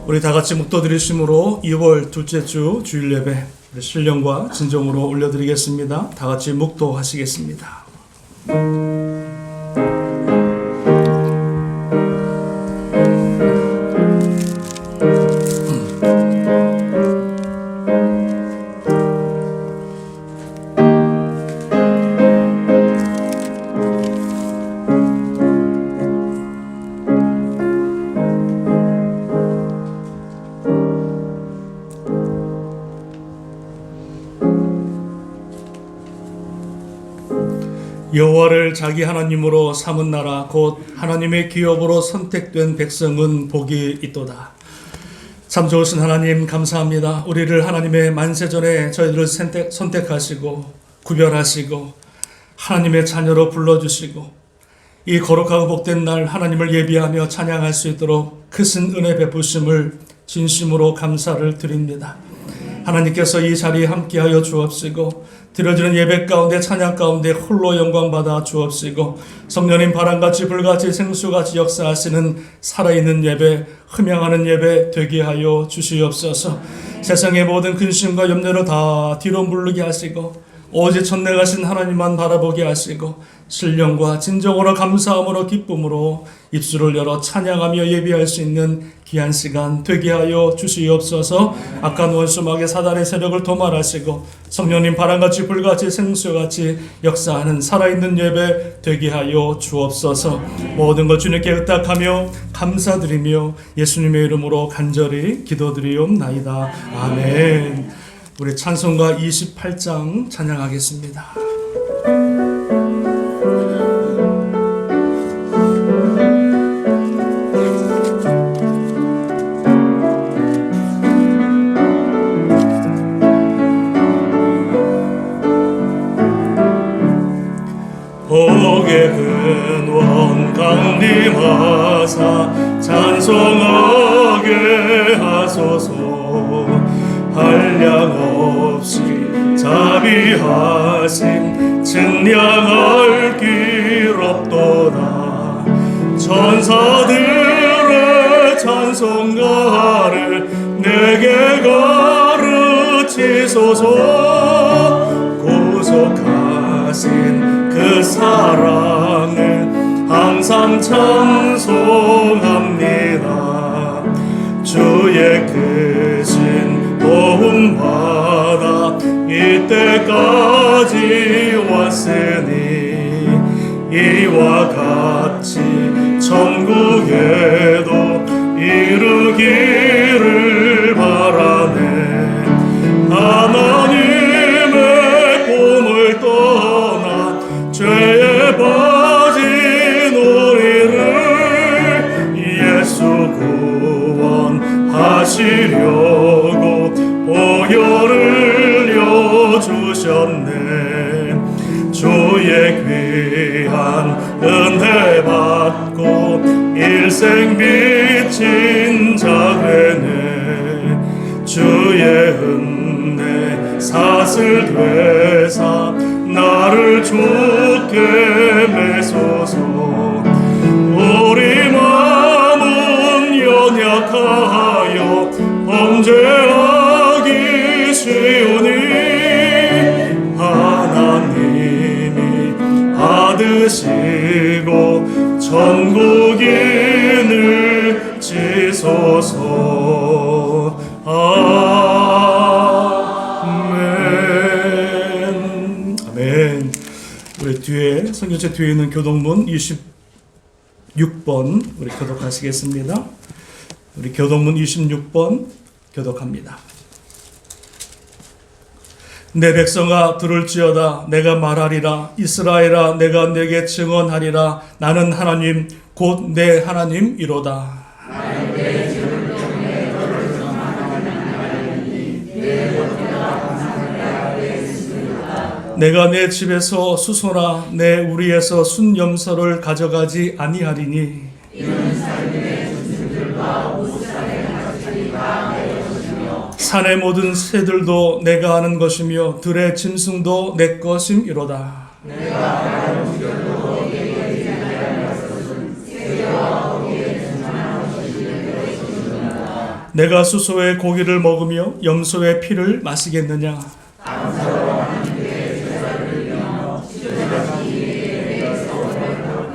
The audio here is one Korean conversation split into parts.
우리 다 같이 묵도드리심으로 2월 둘째 주 주일 예배 신령과 진정으로 올려드리겠습니다. 다 같이 묵도하시겠습니다. 여호와를 자기 하나님으로 삼은 나라 곧 하나님의 기업으로 선택된 백성은 복이 있도다. 참 좋으신 하나님 감사합니다. 우리를 하나님의 만세전에 저희들을 선택하시고 구별하시고 하나님의 자녀로 불러주시고 이 거룩하고 복된 날 하나님을 예비하며 찬양할 수 있도록 크신 은혜 베푸심을 진심으로 감사를 드립니다. 하나님께서 이 자리에 함께하여 주옵시고 드려지는 예배 가운데 찬양 가운데 홀로 영광 받아 주옵시고 성령님 바람같이 불같이 생수같이 역사하시는 살아있는 예배 흠양하는 예배 되게 하여 주시옵소서. 세상의 모든 근심과 염려를 다 뒤로 물르게 하시고 오직 전능하신 하나님만 바라보게 하시고 신령과 진정으로 감사함으로 기쁨으로 입술을 열어 찬양하며 예비할 수 있는 귀한 시간 되게 하여 주시옵소서. 악한 원수막의 사단의 세력을 도말하시고 성령님 바람같이 불같이 생수같이 역사하는 살아있는 예배 되게 하여 주옵소서. 모든 것 주님께 의탁하며 감사드리며 예수님의 이름으로 간절히 기도드리옵나이다. 아멘. 우리 찬송가 28장 찬양하겠습니다. 복의 근원 강림하사 찬송하게 하소서. 한량없이 자비하심 증량할 길 없도다. 천사들의 찬송가를 내게 가르치소서. 구속하신 그 사랑을 항상 찬송합니다. 주의 크신 도움받아 이때까지 왔으니 이와 같이 천국에도 이르기를 바라네. 하나님의 꿈을 떠나 죄에 빠진 우리를 예수 구원하시려고 보혈을 여주셨네. 주의 귀한 은혜 받고 일생 미친 자 되네. 주의 은혜 사슬 되사 나를 주께 매소서. 우리 마음은 연약하여 범죄하기 쉬우니 하나님이 받으시고 천국인을 지소서. 아멘. 아멘. 우리 뒤에 성경책 뒤에 있는 교동문 26번 우리 교독하시겠습니다. 우리 교동문 26번 교독합니다. 내 백성아 들을지어다. 내가 말하리라. 이스라엘아 내가 내게 증언하리라. 나는 하나님 곧 내 하나님이로다. 내가 내 집에서 수소나 내 우리에서 순염소를 가져가지 아니하리니 산의 모든 새들도 내가 아는 것이며 들의 짐승도 내 것임이로다. 내가 수소의 고기를 먹으며 염소의 피를 마시겠느냐.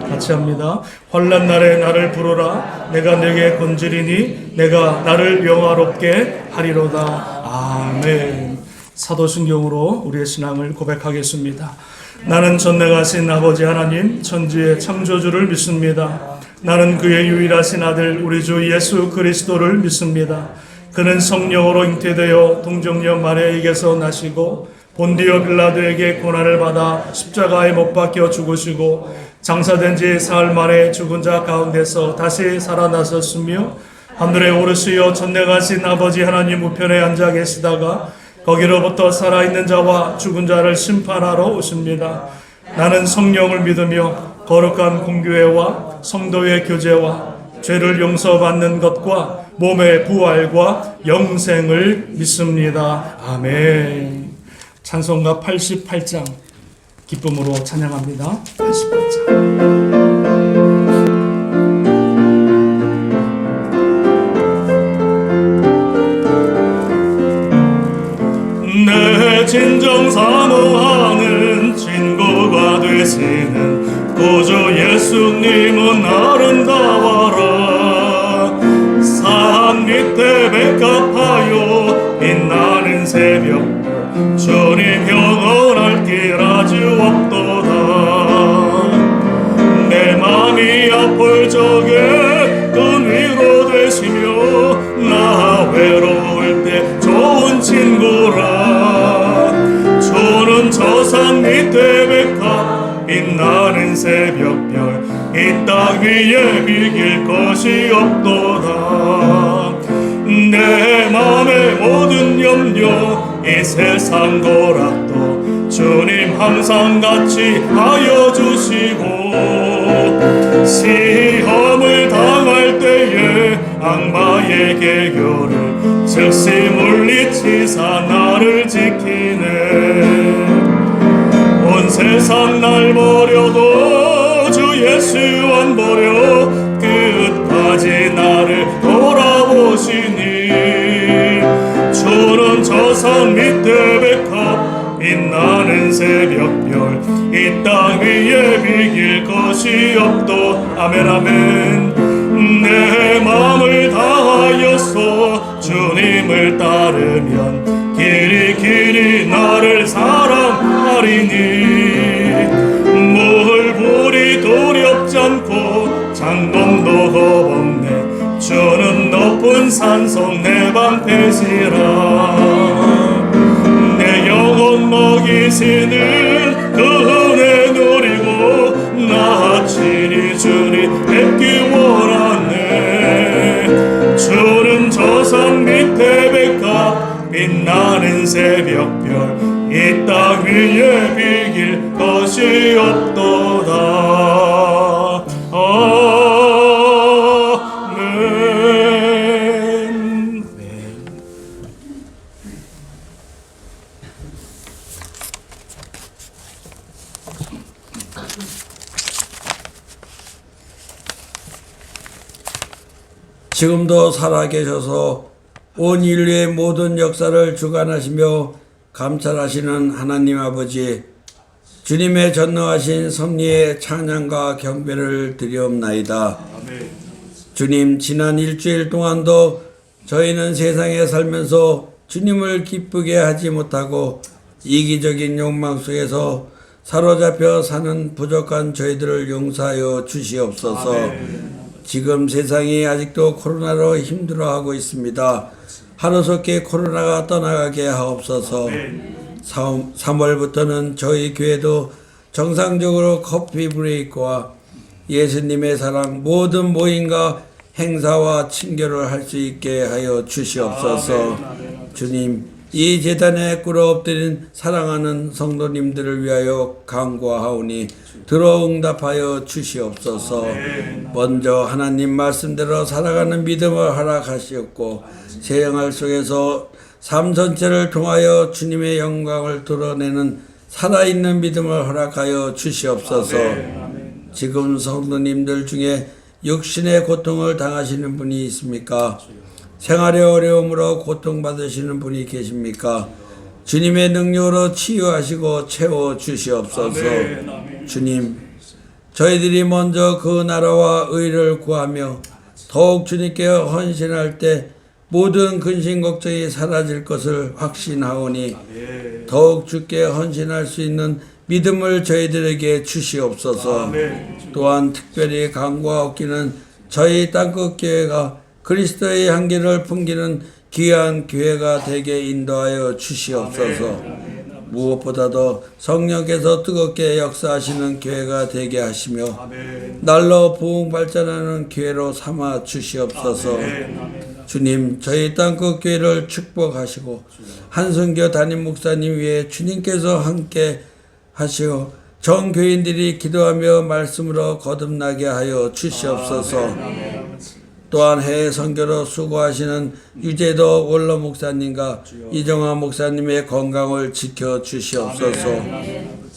같이 합니다. 환난 날에 나를 부르라. 내가 내게 건지리니 내가 나를 영화롭게 하리로다. 아멘. 사도신경으로 우리의 신앙을 고백하겠습니다. 나는 전능하신 아버지 하나님 천지의 창조주를 믿습니다. 나는 그의 유일하신 아들 우리 주 예수 그리스도를 믿습니다. 그는 성령으로 잉태되어 동정녀 마리아에게서 나시고 본디오 빌라도에게 고난을 받아 십자가에 못 박혀 죽으시고 장사된 지 사흘 만에 죽은 자 가운데서 다시 살아나셨으며 하늘에 오르시어 전능하신 아버지 하나님 우편에 앉아 계시다가 거기로부터 살아있는 자와 죽은 자를 심판하러 오십니다. 나는 성령을 믿으며 거룩한 공교회와 성도의 교제와 죄를 용서받는 것과 몸의 부활과 영생을 믿습니다. 아멘. 찬송가 88장 기쁨으로 찬양합니다. 88장. 내 진정 사모하는 친구가 되시는 구주 예수님은 아름다워라. 산 밑에 백합하여 빛나는 새벽 주님 영원할 길 아주 없도다. 내 맘이 아플 적에 큰 위로 되시며 나 외로울 때 좋은 친구라. 주는 저 산 밑에 백합 빛나는 새벽별 이 땅 위에 비길 것이 없도다. 내 맘의 모든 염려 이 세상 고락도 주님 항상 같이 하여 주시고 시험을 당할 때에 악마의 계교를 즉시 물리치사 나를 지키네. 온 세상 날 버려도 주 예수 안 버려 끝까지 나를 돌아보시니. 주는 저 산 밑에 백합 빛나는 새벽별 이 땅 위에 비길 것이 없도. 아멘 아멘. 내 마음을 다하여서 주님을 따르면 길이 길이 나를 사랑하리니. 물불이 두렵지 않고 장동도 겁없네. 주는 높은 산성 내 방패시라. 내 영혼 먹이시는 그 은혜 누리고 나 친히 주님 뵙기 원하네. 주는 저 산 밑에 백합 빛나는 새벽별 이 땅 위에 비길 것이 없도다. 아멘. 지금도 살아계셔서 온 인류의 모든 역사를 주관하시며 감찰하시는 하나님 아버지, 주님의 전능하신 섭리의 찬양과 경배를 드리옵나이다. 주님, 지난 일주일 동안도 저희는 세상에 살면서 주님을 기쁘게 하지 못하고 이기적인 욕망 속에서 사로잡혀 사는 부족한 저희들을 용서하여 주시옵소서. 지금 세상이 아직도 코로나로 힘들어하고 있습니다. 하루속히 코로나가 떠나가게 하옵소서. 3월부터는 저희 교회도 정상적으로 커피 브레이크와 예수님의 사랑 모든 모임과 행사와 친교를 할 수 있게 하여 주시옵소서. 주님, 이 제단에 꿇어 엎드린 사랑하는 성도님들을 위하여 간구하오니 들어 응답하여 주시옵소서. 먼저 하나님 말씀대로 살아가는 믿음을 허락하시옵고 세영할 속에서 삶 전체를 통하여 주님의 영광을 드러내는 살아있는 믿음을 허락하여 주시옵소서. 지금 성도님들 중에 육신의 고통을 당하시는 분이 있습니까? 생활의 어려움으로 고통받으시는 분이 계십니까? 주님의 능력으로 치유하시고 채워주시옵소서. 아멘, 아멘. 주님, 저희들이 먼저 그 나라와 의를 구하며 더욱 주님께 헌신할 때 모든 근심 걱정이 사라질 것을 확신하오니 더욱 주께 헌신할 수 있는 믿음을 저희들에게 주시옵소서. 아멘. 또한 특별히 강과 얻기는 저희 땅끝교회가 그리스도의 향기를 풍기는 귀한 교회가 되게 인도하여 주시옵소서. 무엇보다도 성령께서 뜨겁게 역사하시는 교회가 되게 하시며 아멘. 날로 부흥 발전하는 교회로 삼아 주시옵소서. 아멘. 주님, 저희 땅끝교회를 축복하시고 한순교 담임 목사님 위에 주님께서 함께 하시어 전 교인들이 기도하며 말씀으로 거듭나게 하여 주시옵소서. 또한 해외 선교로 수고하시는 유재도 원로 목사님과 이정화 목사님의 건강을 지켜 주시옵소서.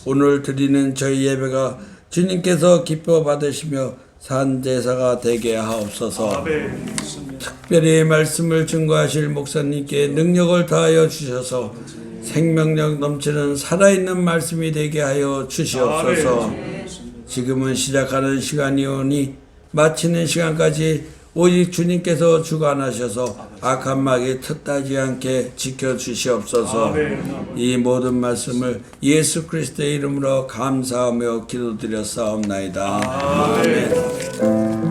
오늘 드리는 저희 예배가 주님께서 기뻐 받으시며 산 제사가 되게 하옵소서. 아멘. 특별히 말씀을 증거하실 목사님께 능력을 다하여 주셔서 생명력 넘치는 살아있는 말씀이 되게 하여 주시옵소서. 지금은 시작하는 시간이오니 마치는 시간까지 오직 주님께서 주관하셔서 악한 마귀 틈타지 않게 지켜주시옵소서. 이 모든 말씀을 예수 그리스도의 이름으로 감사하며 기도드렸사옵나이다. 아멘.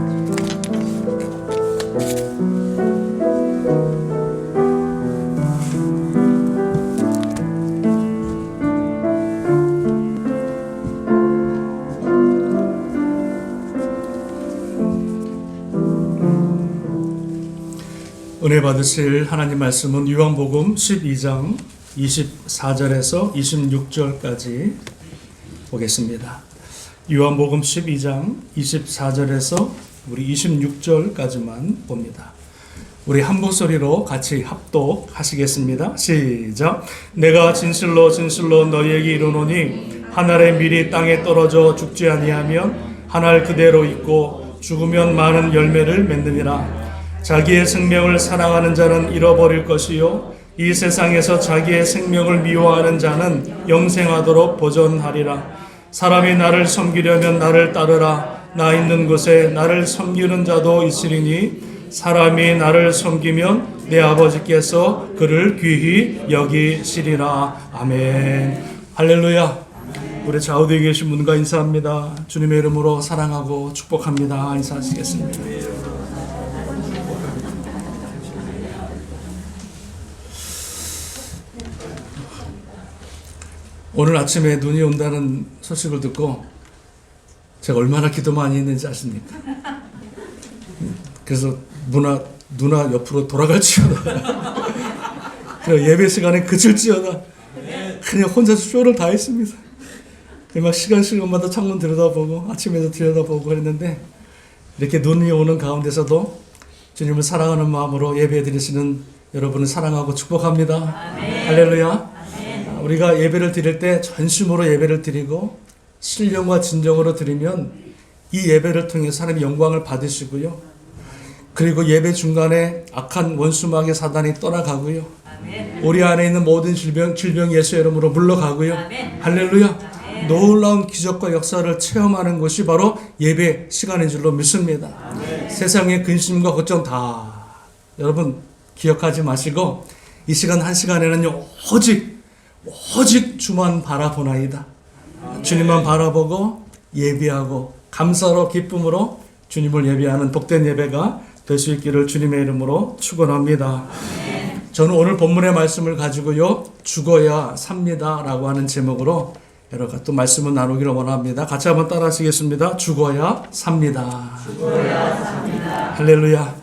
은혜 받으실 하나님 말씀은 요한복음 12장 24절에서 26절까지 보겠습니다. 요한복음 12장 24절에서 우리 26절까지만 봅니다. 우리 한 목소리로 같이 합독하시겠습니다. 시작. 내가 진실로 진실로 너희에게 이르노니 한 알의 밀이 땅에 떨어져 죽지 아니하면 한 알 그대로 있고 죽으면 많은 열매를 맺느니라. 자기의 생명을 사랑하는 자는 잃어버릴 것이요 이 세상에서 자기의 생명을 미워하는 자는 영생하도록 보존하리라. 사람이 나를 섬기려면 나를 따르라. 나 있는 곳에 나를 섬기는 자도 있으리니 사람이 나를 섬기면 내 아버지께서 그를 귀히 여기시리라. 아멘. 할렐루야. 우리 좌우되어 계신 분과 인사합니다. 주님의 이름으로 사랑하고 축복합니다. 인사하시겠습니다. 오늘 아침에 눈이 온다는 소식을 듣고 제가 얼마나 기도 많이 했는지 아십니까? 그래서 누나 옆으로 돌아갈지어다. 예배 시간에 그칠지어다. 그냥 혼자서 쇼를 다 했습니다. 막 시간마다 창문 들여다보고 아침에도 들여다보고 그랬는데 이렇게 눈이 오는 가운데서도 주님을 사랑하는 마음으로 예배 드리시는 여러분을 사랑하고 축복합니다. 아멘. 할렐루야. 우리가 예배를 드릴 때 전심으로 예배를 드리고 신령과 진정으로 드리면 이 예배를 통해 하나님의 영광을 받으시고요. 그리고 예배 중간에 악한 원수마귀 사단이 떠나가고요. 우리 안에 있는 모든 질병 예수 이름으로 물러가고요. 할렐루야. 놀라운 기적과 역사를 체험하는 것이 바로 예배 시간인 줄로 믿습니다. 세상의 근심과 걱정 다 여러분 기억하지 마시고 이 시간 한 시간에는요 오직 주만 바라보나이다. 주님만 바라보고 예배하고 감사로 기쁨으로 주님을 예배하는 복된 예배가 될 수 있기를 주님의 이름으로 축원합니다. 저는 오늘 본문의 말씀을 가지고요 죽어야 삽니다 라고 하는 제목으로 여러 가지 또 말씀을 나누기를 원합니다. 같이 한번 따라 하시겠습니다. 죽어야 삽니다. 죽어야 삽니다. 할렐루야.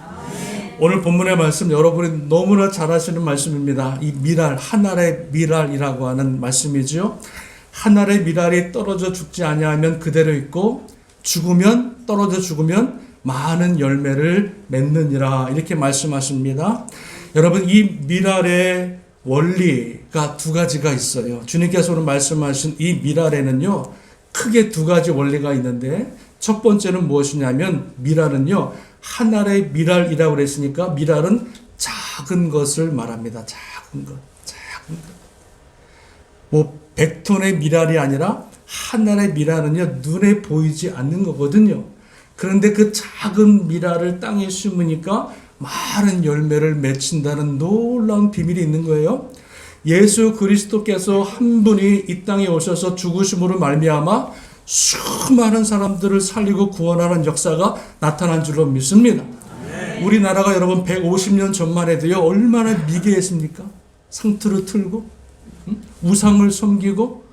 오늘 본문의 말씀 여러분이 너무나 잘 아시는 말씀입니다. 이 미랄, 하늘의 미랄이라고 하는 말씀이죠. 하늘의 미랄이 떨어져 죽지 아니하면 그대로 있고 떨어져 죽으면 많은 열매를 맺느니라 이렇게 말씀하십니다. 여러분 이 미랄의 원리가 두 가지가 있어요. 주님께서 오늘 말씀하신 이 미랄에는요 크게 두 가지 원리가 있는데 첫 번째는 무엇이냐면 미랄은요 하늘의 미랄이라고 그랬으니까 미랄은 작은 것을 말합니다. 작은 것, 작은 것. 뭐 100톤의 미랄이 아니라 하나의 미랄은요 눈에 보이지 않는 거거든요. 그런데 그 작은 미랄을 땅에 심으니까 많은 열매를 맺힌다는 놀라운 비밀이 있는 거예요. 예수 그리스도께서 한 분이 이 땅에 오셔서 죽으심으로 말미암아 수많은 사람들을 살리고 구원하는 역사가 나타난 줄로 믿습니다. 우리나라가 여러분 150년 전만 해도요 얼마나 미개했습니까? 상투를 틀고 우상을 섬기고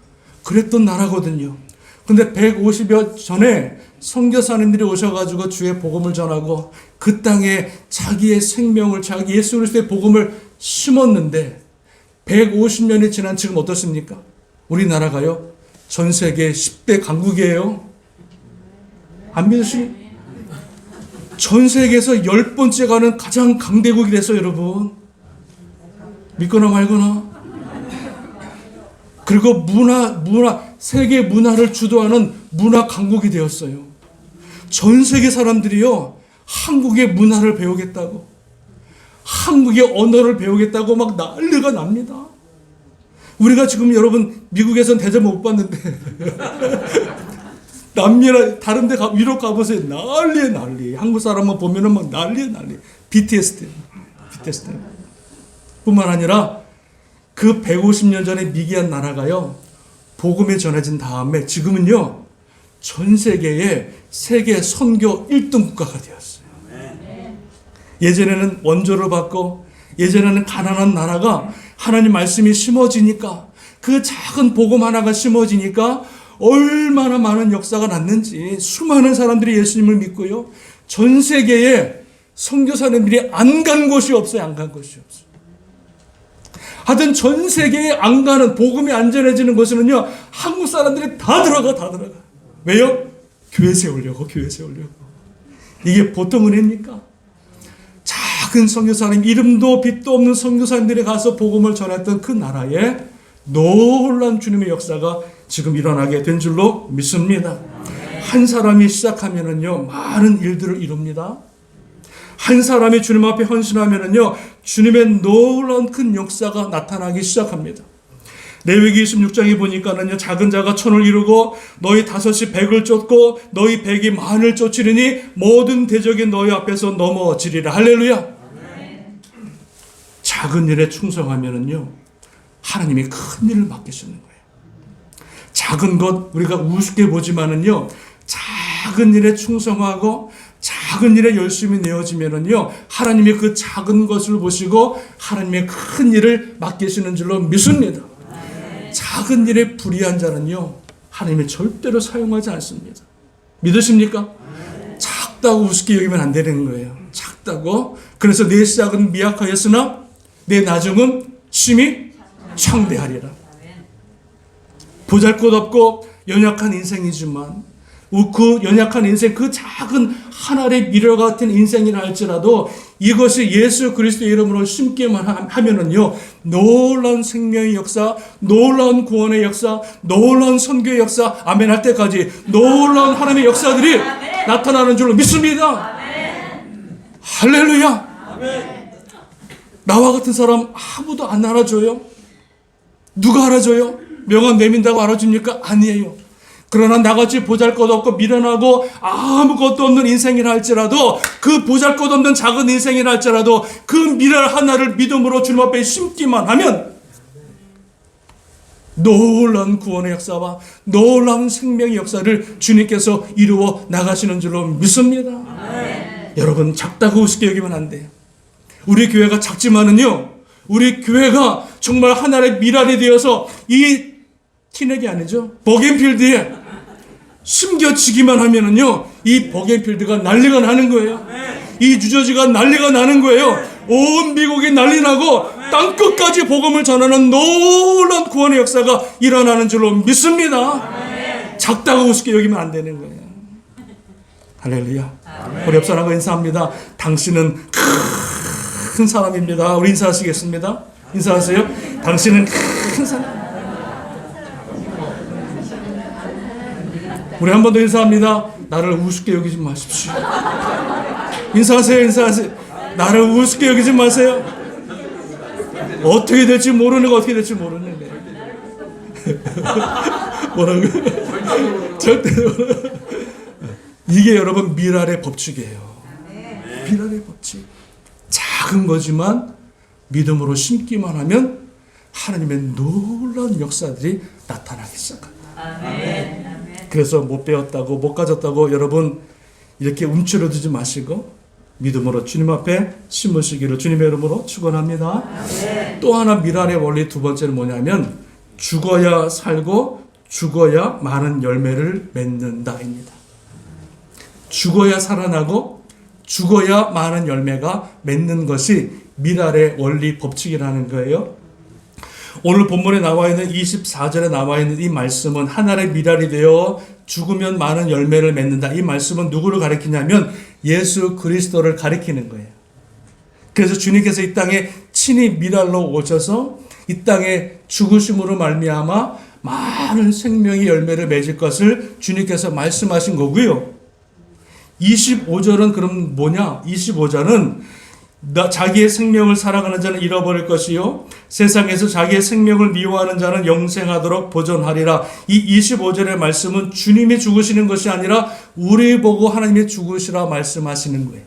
그랬던 나라거든요. 근데 150여 전에 선교사님들이 오셔가지고 주의 복음을 전하고 그 땅에 자기의 생명을 자기 예수 그리스도의 복음을 심었는데 150년이 지난 지금 어떻습니까? 우리나라가요 전 세계 10대 강국이에요. 안 믿으시니? 전 세계에서 10번째 가는 가장 강대국이 됐어요, 여러분. 믿거나 말거나. 그리고 세계 문화를 주도하는 문화 강국이 되었어요. 전 세계 사람들이요, 한국의 문화를 배우겠다고, 한국의 언어를 배우겠다고 막 난리가 납니다. 우리가 지금 여러분, 미국에선 대접 못 받는데, 남미나 다른 데 위로 가보세요. 난리에 난리. 한국 사람만 보면은 막 난리에 난리. BTS 뿐만 아니라 그 150년 전에 미개한 나라가요, 복음이 전해진 다음에 지금은요, 전 세계의 세계 선교 1등 국가가 되었어요. 예전에는 원조를 받고, 예전에는 가난한 나라가 하나님 말씀이 심어지니까, 그 작은 복음 하나가 심어지니까 얼마나 많은 역사가 났는지, 수많은 사람들이 예수님을 믿고요, 전 세계에 선교사님들이 안 간 곳이 없어요. 안 간 곳이 없어요. 하여튼 전 세계에 안 가는, 복음이 안 전해지는 곳에는요, 한국 사람들이 다 들어가. 왜요? 교회 세우려고. 이게 보통 은혜입니까? 작은 선교사님, 이름도 빛도 없는 선교사님들이 가서 복음을 전했던 그 나라에 놀라운 주님의 역사가 지금 일어나게 된 줄로 믿습니다. 한 사람이 시작하면은요, 많은 일들을 이룹니다. 한 사람이 주님 앞에 헌신하면은요, 주님의 놀라운 큰 역사가 나타나기 시작합니다. 레위기 26장에 보니까는요, 작은 자가 천을 이루고 너희 다섯이 백을 쫓고 너희 백이 만을 쫓으리니 모든 대적이 너희 앞에서 넘어지리라. 할렐루야. 아멘. 작은 일에 충성하면은요, 하나님이 큰 일을 맡기시는 거예요. 작은 것 우리가 우습게 보지만은요, 작은 일에 충성하고 작은 일에 열심히 내어지면은요, 하나님이 그 작은 것을 보시고 하나님의 큰 일을 맡기시는 줄로 믿습니다. 작은 일에 불의한 자는요, 하나님이 절대로 사용하지 않습니다. 믿으십니까? 작다고 우습게 여기면 안 되는 거예요. 작다고. 그래서 내 시작은 미약하였으나 내 나중은 심히 창대하리라. 보잘것없고 연약한 인생이지만 그 연약한 인생, 그 작은 하늘의 미러 같은 인생이라 할지라도 이것이 예수 그리스도의 이름으로 심기만 하면은요, 놀라운 생명의 역사, 놀라운 구원의 역사, 놀라운 선교의 역사, 아멘 할 때까지 놀라운 하나님의 역사들이 나타나는 줄로 믿습니다. 할렐루야. 나와 같은 사람 아무도 안 알아줘요. 누가 알아줘요? 명함 내민다고 알아줍니까? 아니에요. 그러나 나같이 보잘것없고 미련하고 아무것도 없는 인생이라 할지라도, 그 보잘것없는 작은 인생이라 할지라도 그 미랄 하나를 믿음으로 주님 앞에 심기만 하면 놀라운 구원의 역사와 놀라운 생명의 역사를 주님께서 이루어 나가시는 줄로 믿습니다. 여러분, 작다고 우습게 여기면 안 돼요. 우리 교회가 작지만은요, 우리 교회가 정말 하나의 미랄이 되어서 이 티넥이 아니죠, 버겐필드에 숨겨지기만 하면은요, 이 버겐필드가 난리가 나는 거예요. 이 뉴저지가 난리가 나는 거예요. 온 미국이 난리 나고 땅끝까지 복음을 전하는 놀라운 구원의 역사가 일어나는 줄로 믿습니다. 작다고 우습게 여기면 안 되는 거예요. 할렐루야. 우리 옆 사람과 인사합니다. 당신은 큰 사람입니다. 우리 인사하시겠습니다. 인사하세요. 당신은 큰 사람. 우리 한 번 더 인사합니다. 나를 우습게 여기지 마십시오. 인사하세요. 나를 우습게 여기지 마세요. 어떻게 될지 모르는 거 어떻게 될지 모르는 거. 뭐라고? 절대로. 이게 여러분 미랄의 법칙이에요. 미랄의 법칙. 작은 거지만 믿음으로 심기만 하면 하나님의 놀라운 역사들이 나타나기 시작합니다. 그래서 못 배웠다고 못 가졌다고 여러분 이렇게 움츠러들지 마시고 믿음으로 주님 앞에 심으시기를 주님의 이름으로 축원합니다. 또 하나 미랄의 원리 두 번째는 뭐냐면 죽어야 살고 죽어야 많은 열매를 맺는다입니다. 죽어야 살아나고 죽어야 많은 열매가 맺는 것이 미랄의 원리 법칙이라는 거예요. 오늘 본문에 나와 있는 24절에 나와 있는 이 말씀은 하늘의 미랄이 되어 죽으면 많은 열매를 맺는다. 이 말씀은 누구를 가리키냐면 예수 그리스도를 가리키는 거예요. 그래서 주님께서 이 땅에 친히 미랄로 오셔서 이 땅에 죽으심으로 말미암아 많은 생명의 열매를 맺을 것을 주님께서 말씀하신 거고요. 25절은 그럼 뭐냐? 25절은 자기의 생명을 사랑하는 자는 잃어버릴 것이요 세상에서 자기의 생명을 미워하는 자는 영생하도록 보존하리라. 이 25절의 말씀은 주님이 죽으시는 것이 아니라 우리 보고 하나님이 죽으시라 말씀하시는 거예요.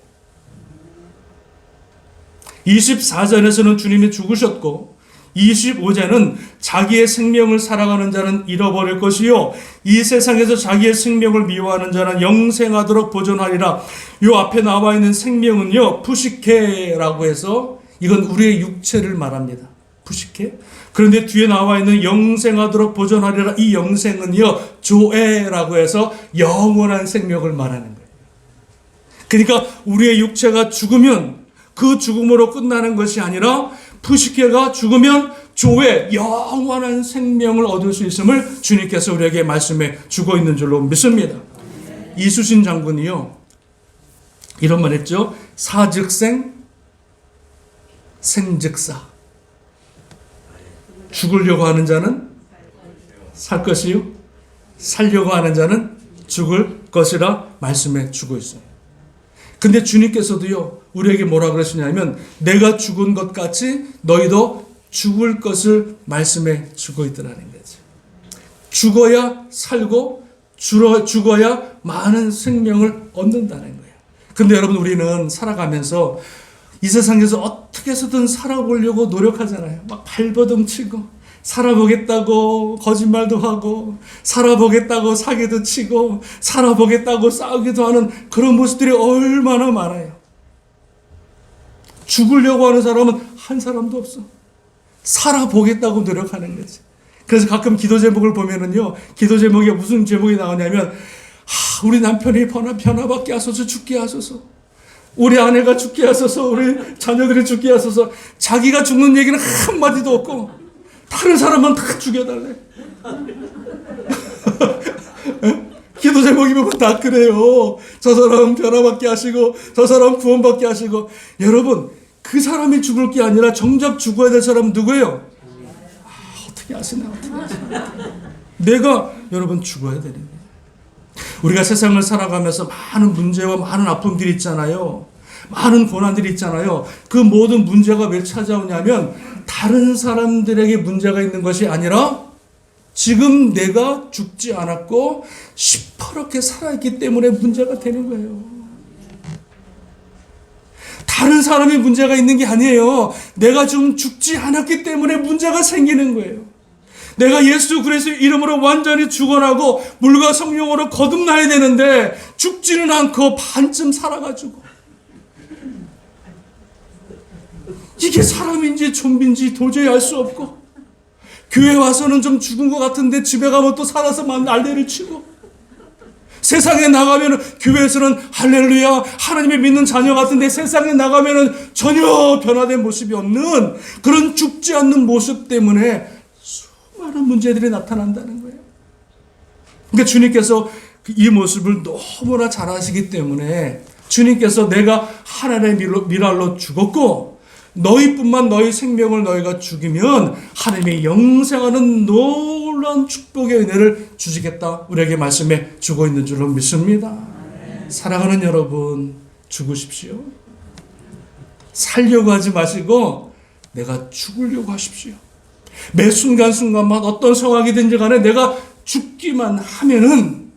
24절에서는 주님이 죽으셨고 25절은 자기의 생명을 사랑하는 자는 잃어버릴 것이요 이 세상에서 자기의 생명을 미워하는 자는 영생하도록 보존하리라. 요 앞에 나와 있는 생명은요 푸시케라고 해서 이건 우리의 육체를 말합니다. 푸시케. 그런데 뒤에 나와 있는 영생하도록 보존하리라. 이 영생은요 조에라고 해서 영원한 생명을 말하는 거예요. 그러니까 우리의 육체가 죽으면 그 죽음으로 끝나는 것이 아니라 푸시케가 죽으면 조에 영원한 생명을 얻을 수 있음을 주님께서 우리에게 말씀해 주고 있는 줄로 믿습니다. 이수신 장군이요 이런 말 했죠. 사즉생 생즉사. 죽으려고 하는 자는 살 것이요 살려고 하는 자는 죽을 것이라 말씀해 주고 있어요. 근데 주님께서도요 우리에게 뭐라 그러시냐면 내가 죽은 것 같이 너희도 죽을 것을 말씀해 주고 있더라는 거죠. 죽어야 살고 죽어야 많은 생명을 얻는다는 거예요. 근데 여러분 우리는 살아가면서 이 세상에서 어떻게 해서든 살아보려고 노력하잖아요. 막 발버둥 치고 살아보겠다고 거짓말도 하고 살아보겠다고 사기도 치고 살아보겠다고 싸우기도 하는 그런 모습들이 얼마나 많아요. 죽으려고 하는 사람은 한 사람도 없어. 살아보겠다고 노력하는 거지. 그래서 가끔 기도 제목을 보면은요 기도 제목이 무슨 제목이 나오냐면 우리 남편이 변화받게 하소서 죽게 하소서 우리 아내가 죽게 하소서 우리 자녀들이 죽게 하소서. 자기가 죽는 얘기는 한마디도 없고 다른 사람만 다 죽여달래. 기도 제목이 보면 다 그래요. 저 사람 변화받게 하시고 저 사람 구원받게 하시고. 여러분 그 사람이 죽을 게 아니라 정작 죽어야 될 사람은 누구예요? 어떻게 아시나? 내가 여러분 죽어야 되는 거예요. 우리가 세상을 살아가면서 많은 문제와 많은 아픔들이 있잖아요. 많은 고난들이 있잖아요. 그 모든 문제가 왜 찾아오냐면 다른 사람들에게 문제가 있는 것이 아니라 지금 내가 죽지 않았고 시퍼렇게 살아있기 때문에 문제가 되는 거예요. 다른 사람이 문제가 있는 게 아니에요. 내가 지금 죽지 않았기 때문에 문제가 생기는 거예요. 내가 예수 그리스도의 이름으로 완전히 죽어나고 물과 성령으로 거듭나야 되는데 죽지는 않고 반쯤 살아가지고 이게 사람인지 좀비인지 도저히 알 수 없고 교회 와서는 좀 죽은 것 같은데 집에 가면 또 살아서 막 난리를 치고 세상에 나가면 교회에서는 할렐루야 하나님의 믿는 자녀 같은데 세상에 나가면 전혀 변화된 모습이 없는 그런 죽지 않는 모습 때문에 수많은 문제들이 나타난다는 거예요. 그러니까 주님께서 이 모습을 너무나 잘 아시기 때문에 주님께서 내가 하나님의 미랄로 죽었고 너희뿐만 너희 생명을 너희가 죽이면 하나님의 영생하는 놀라운 축복의 은혜를 주시겠다 우리에게 말씀해 주고 있는 줄로 믿습니다. 사랑하는 여러분 죽으십시오. 살려고 하지 마시고 내가 죽으려고 하십시오. 매 순간순간만 어떤 상황이든지 간에 내가 죽기만 하면은,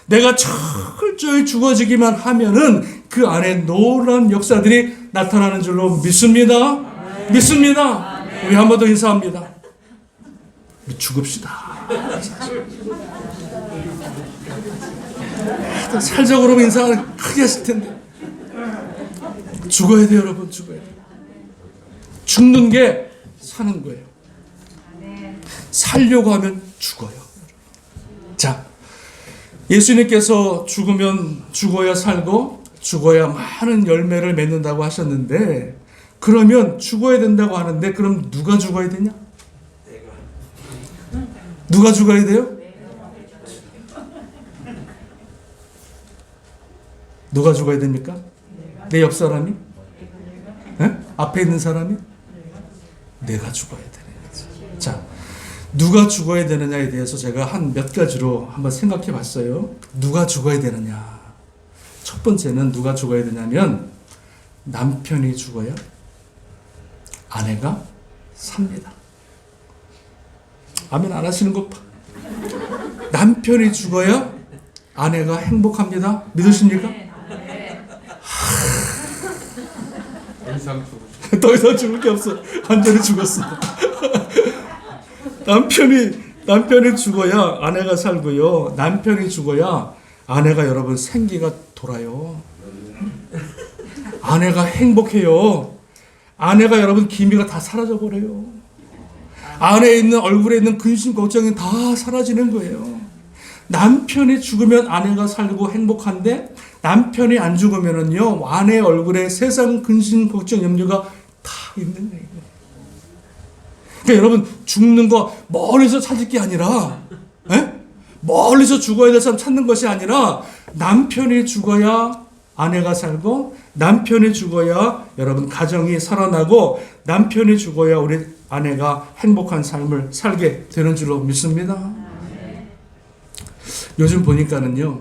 내가 철저히 죽어지기만 하면은 그 안에 놀라운 역사들이 나타나는 줄로 믿습니다. 믿습니다. 우리 한 번 더 인사합니다. 우리 죽읍시다. 살자 그러면 인사가 크게 했을 텐데. 죽어야 돼요, 여러분. 죽어야 돼요. 죽는 게 사는 거예요. 살려고 하면 죽어요. 자, 예수님께서 죽으면 죽어야 살고 죽어야 많은 열매를 맺는다고 하셨는데, 그러면 죽어야 된다고 하는데 그럼 누가 죽어야 되냐? 누가 죽어야 돼요? 누가 죽어야 됩니까? 내 옆 사람이? 네? 앞에 있는 사람이? 내가 죽어야 되는 거지. 자, 누가 죽어야 되느냐에 대해서 제가 한 몇 가지로 한번 생각해 봤어요. 누가 죽어야 되느냐. 첫 번째는 누가 죽어야 되냐면 남편이 죽어야 아내가 삽니다. 아멘 안 하시는 것 봐. 남편이 죽어야 아내가 행복합니다. 믿으십니까? 더 이상 죽을 게 없어. 완전히 죽었어. 남편이 죽어야 아내가 살고요. 남편이 죽어야 아내가 여러분 생기가 돌아요. 아내가 행복해요. 아내가 여러분 기미가 다 사라져 버려요. 안에 있는 얼굴에 있는 근심 걱정이 다 사라지는 거예요. 남편이 죽으면 아내가 살고 행복한데 남편이 안 죽으면은요 아내 얼굴에 세상 근심 걱정 염려가 다 있는 거예요. 그러니까 여러분 죽는 거 멀리서 찾을 게 아니라, 멀리서 죽어야 될 사람 찾는 것이 아니라 남편이 죽어야 아내가 살고 남편이 죽어야 여러분 가정이 살아나고 남편이 죽어야 우리 아내가 행복한 삶을 살게 되는 줄로 믿습니다. 요즘 보니까는요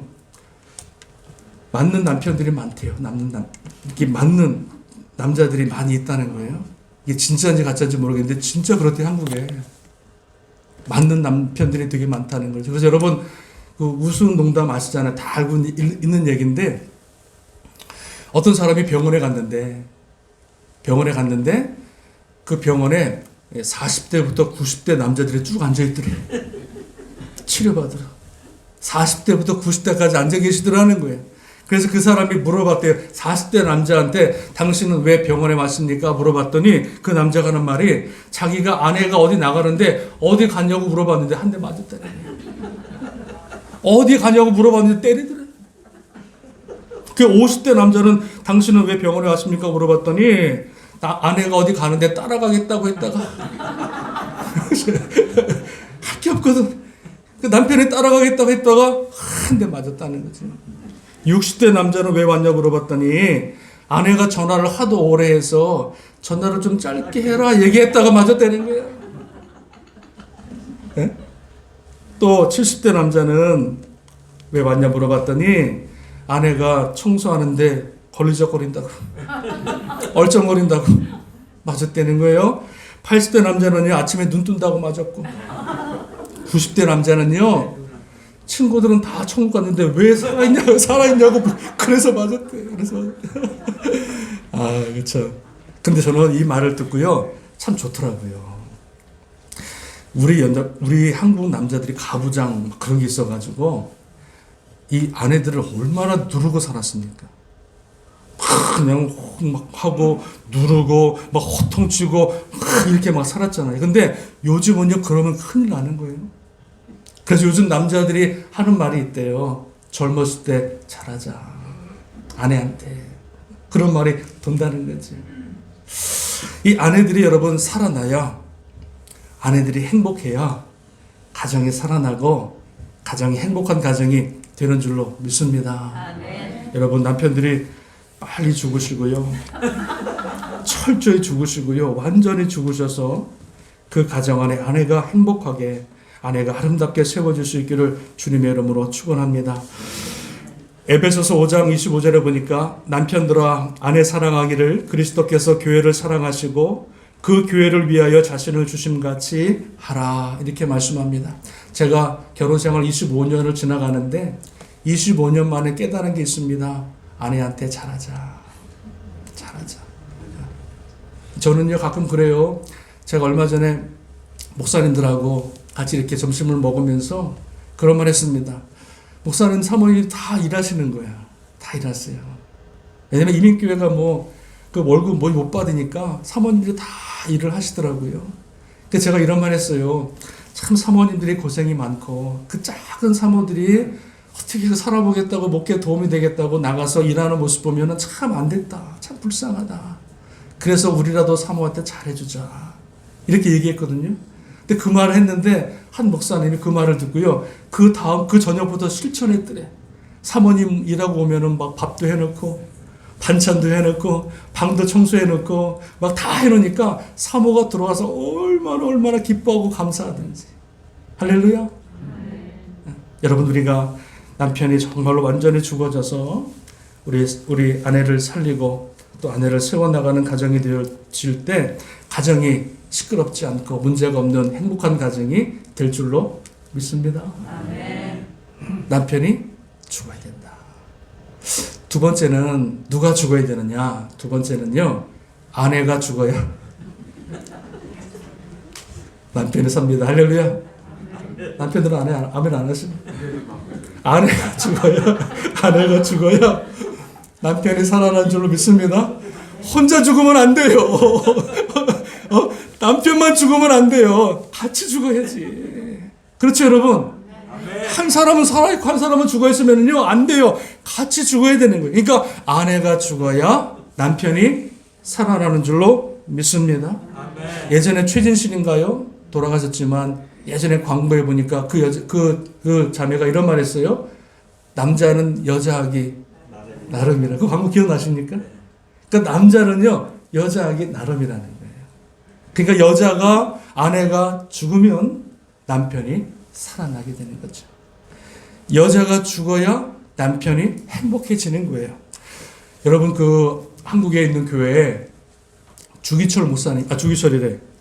맞는 남편들이 많대요. 이게 맞는 남자들이 많이 있다는 거예요. 이게 진짜인지 가짜인지 모르겠는데 진짜 그렇대. 한국에 맞는 남편들이 되게 많다는 거죠. 그래서 여러분 그 우스운 농담 아시잖아요. 다 알고 있는 얘기인데, 어떤 사람이 병원에 갔는데 그 병원에 40대부터 90대 남자들이 쭉 앉아있더래. 치료받으러 40대부터 90대까지 앉아 계시더라는 거예요. 그래서 그 사람이 물어봤대요. 40대 남자한테 당신은 왜 병원에 왔습니까? 물어봤더니 그 남자가 하는 말이, 자기가 아내가 어디 나가는데 어디 갔냐고 물어봤는데 한 대 맞았다는 거예요. 어디 가냐고 물어봤는데 때리더래. 그 50대 남자는 당신은 왜 병원에 왔습니까? 물어봤더니 아내가 어디 가는데 따라가겠다고 했다가 할 게 없거든. 그 남편이 따라가겠다고 했다가 한 대 맞았다는 거지. 60대 남자는 왜 왔냐고 물어봤더니 아내가 전화를 하도 오래 해서 전화를 좀 짧게 해라 얘기했다가 맞았다는 거예요. 네? 또 70대 남자는 왜 왔냐 물어봤더니 아내가 청소하는데 걸리적거린다고 얼쩡거린다고 맞았다는 거예요. 80대 남자는요 아침에 눈 뜬다고 맞았고, 90대 남자는요 친구들은 다 천국 갔는데 왜 살아있냐고 그래서 맞았대. 그래서 그렇죠. 근데 저는 이 말을 듣고요 참 좋더라고요. 우리 한국 남자들이 가부장 그런 게 있어가지고 이 아내들을 얼마나 누르고 살았습니까? 그냥 막 하고 누르고 막 호통치고 이렇게 막 살았잖아요. 근데 요즘은요 그러면 큰일 나는 거예요. 그래서 요즘 남자들이 하는 말이 있대요. 젊었을 때 잘하자 아내한테. 그런 말이 돈다는 거지. 이 아내들이 여러분 살아나야, 아내들이 행복해야 가정이 살아나고 가정이 행복한 가정이 되는 줄로 믿습니다. 아멘. 여러분 남편들이 빨리 죽으시고요. 철저히 죽으시고요. 완전히 죽으셔서 그 가정 안에 아내가 행복하게, 아내가 아름답게 세워질 수 있기를 주님의 이름으로 축원합니다. 에베소서 5장 25절에 보니까 남편들아 아내 사랑하기를 그리스도께서 교회를 사랑하시고 그 교회를 위하여 자신을 주심같이 하라 이렇게 말씀합니다. 제가 결혼생활 25년을 지나가는데 25년 만에 깨달은 게 있습니다. 아내한테 잘하자. 저는요 가끔 그래요. 제가 얼마 전에 목사님들하고 같이 이렇게 점심을 먹으면서 그런 말 했습니다. 목사님 사모님이 다 일하시는 거야. 다 일하세요. 왜냐면 이민교회가 그 월급 못 받으니까 사모님들이 다 일을 하시더라고요. 그래서 제가 이런 말 했어요. 참 사모님들이 고생이 많고 그 작은 사모들이 어떻게 살아보겠다고 목에 도움이 되겠다고 나가서 일하는 모습 보면 참 안 됐다. 참 불쌍하다. 그래서 우리라도 사모한테 잘해주자. 이렇게 얘기했거든요. 근데 그 말을 했는데 한 목사님이 그 말을 듣고요. 그 저녁부터 실천했더래. 사모님 일하고 오면은 막 밥도 해놓고 반찬도 해놓고 방도 청소해놓고 막 다 해놓으니까 사모가 들어와서 얼마나 기뻐하고 감사하든지. 할렐루야. 여러분 우리가 남편이 정말로 완전히 죽어져서 우리 아내를 살리고 또 아내를 세워나가는 가정이 되어질 때 가정이 시끄럽지 않고 문제가 없는 행복한 가정이 될 줄로 믿습니다. 아멘. 남편이 죽어야 된다. 두 번째는 누가 죽어야 되느냐? 두 번째는요. 아내가 죽어야 남편이 삽니다. 할렐루야. 남편들은 아멘 안 하시나? 아내가 죽어야 아내가 죽어야 남편이 살아난 줄로 믿습니다. 혼자 죽으면 안 돼요. 남편만 죽으면 안 돼요. 같이 죽어야지. 그렇죠, 여러분? 한 사람은 살아있고 한 사람은 죽어있으면요, 안 돼요. 같이 죽어야 되는 거예요. 그러니까 아내가 죽어야 남편이 살아나는 줄로 믿습니다. 예전에 최진실인가요? 돌아가셨지만 예전에 광고에 보니까 그 자매가 이런 말 했어요. 남자는 여자하기 나름이라. 그 광고 기억나십니까? 그러니까 남자는요, 여자하기 나름이라는 거예요. 그러니까 아내가 죽으면 남편이 살아나게 되는 거죠. 여자가 죽어야 남편이 행복해지는 거예요. 여러분 한국에 있는 교회에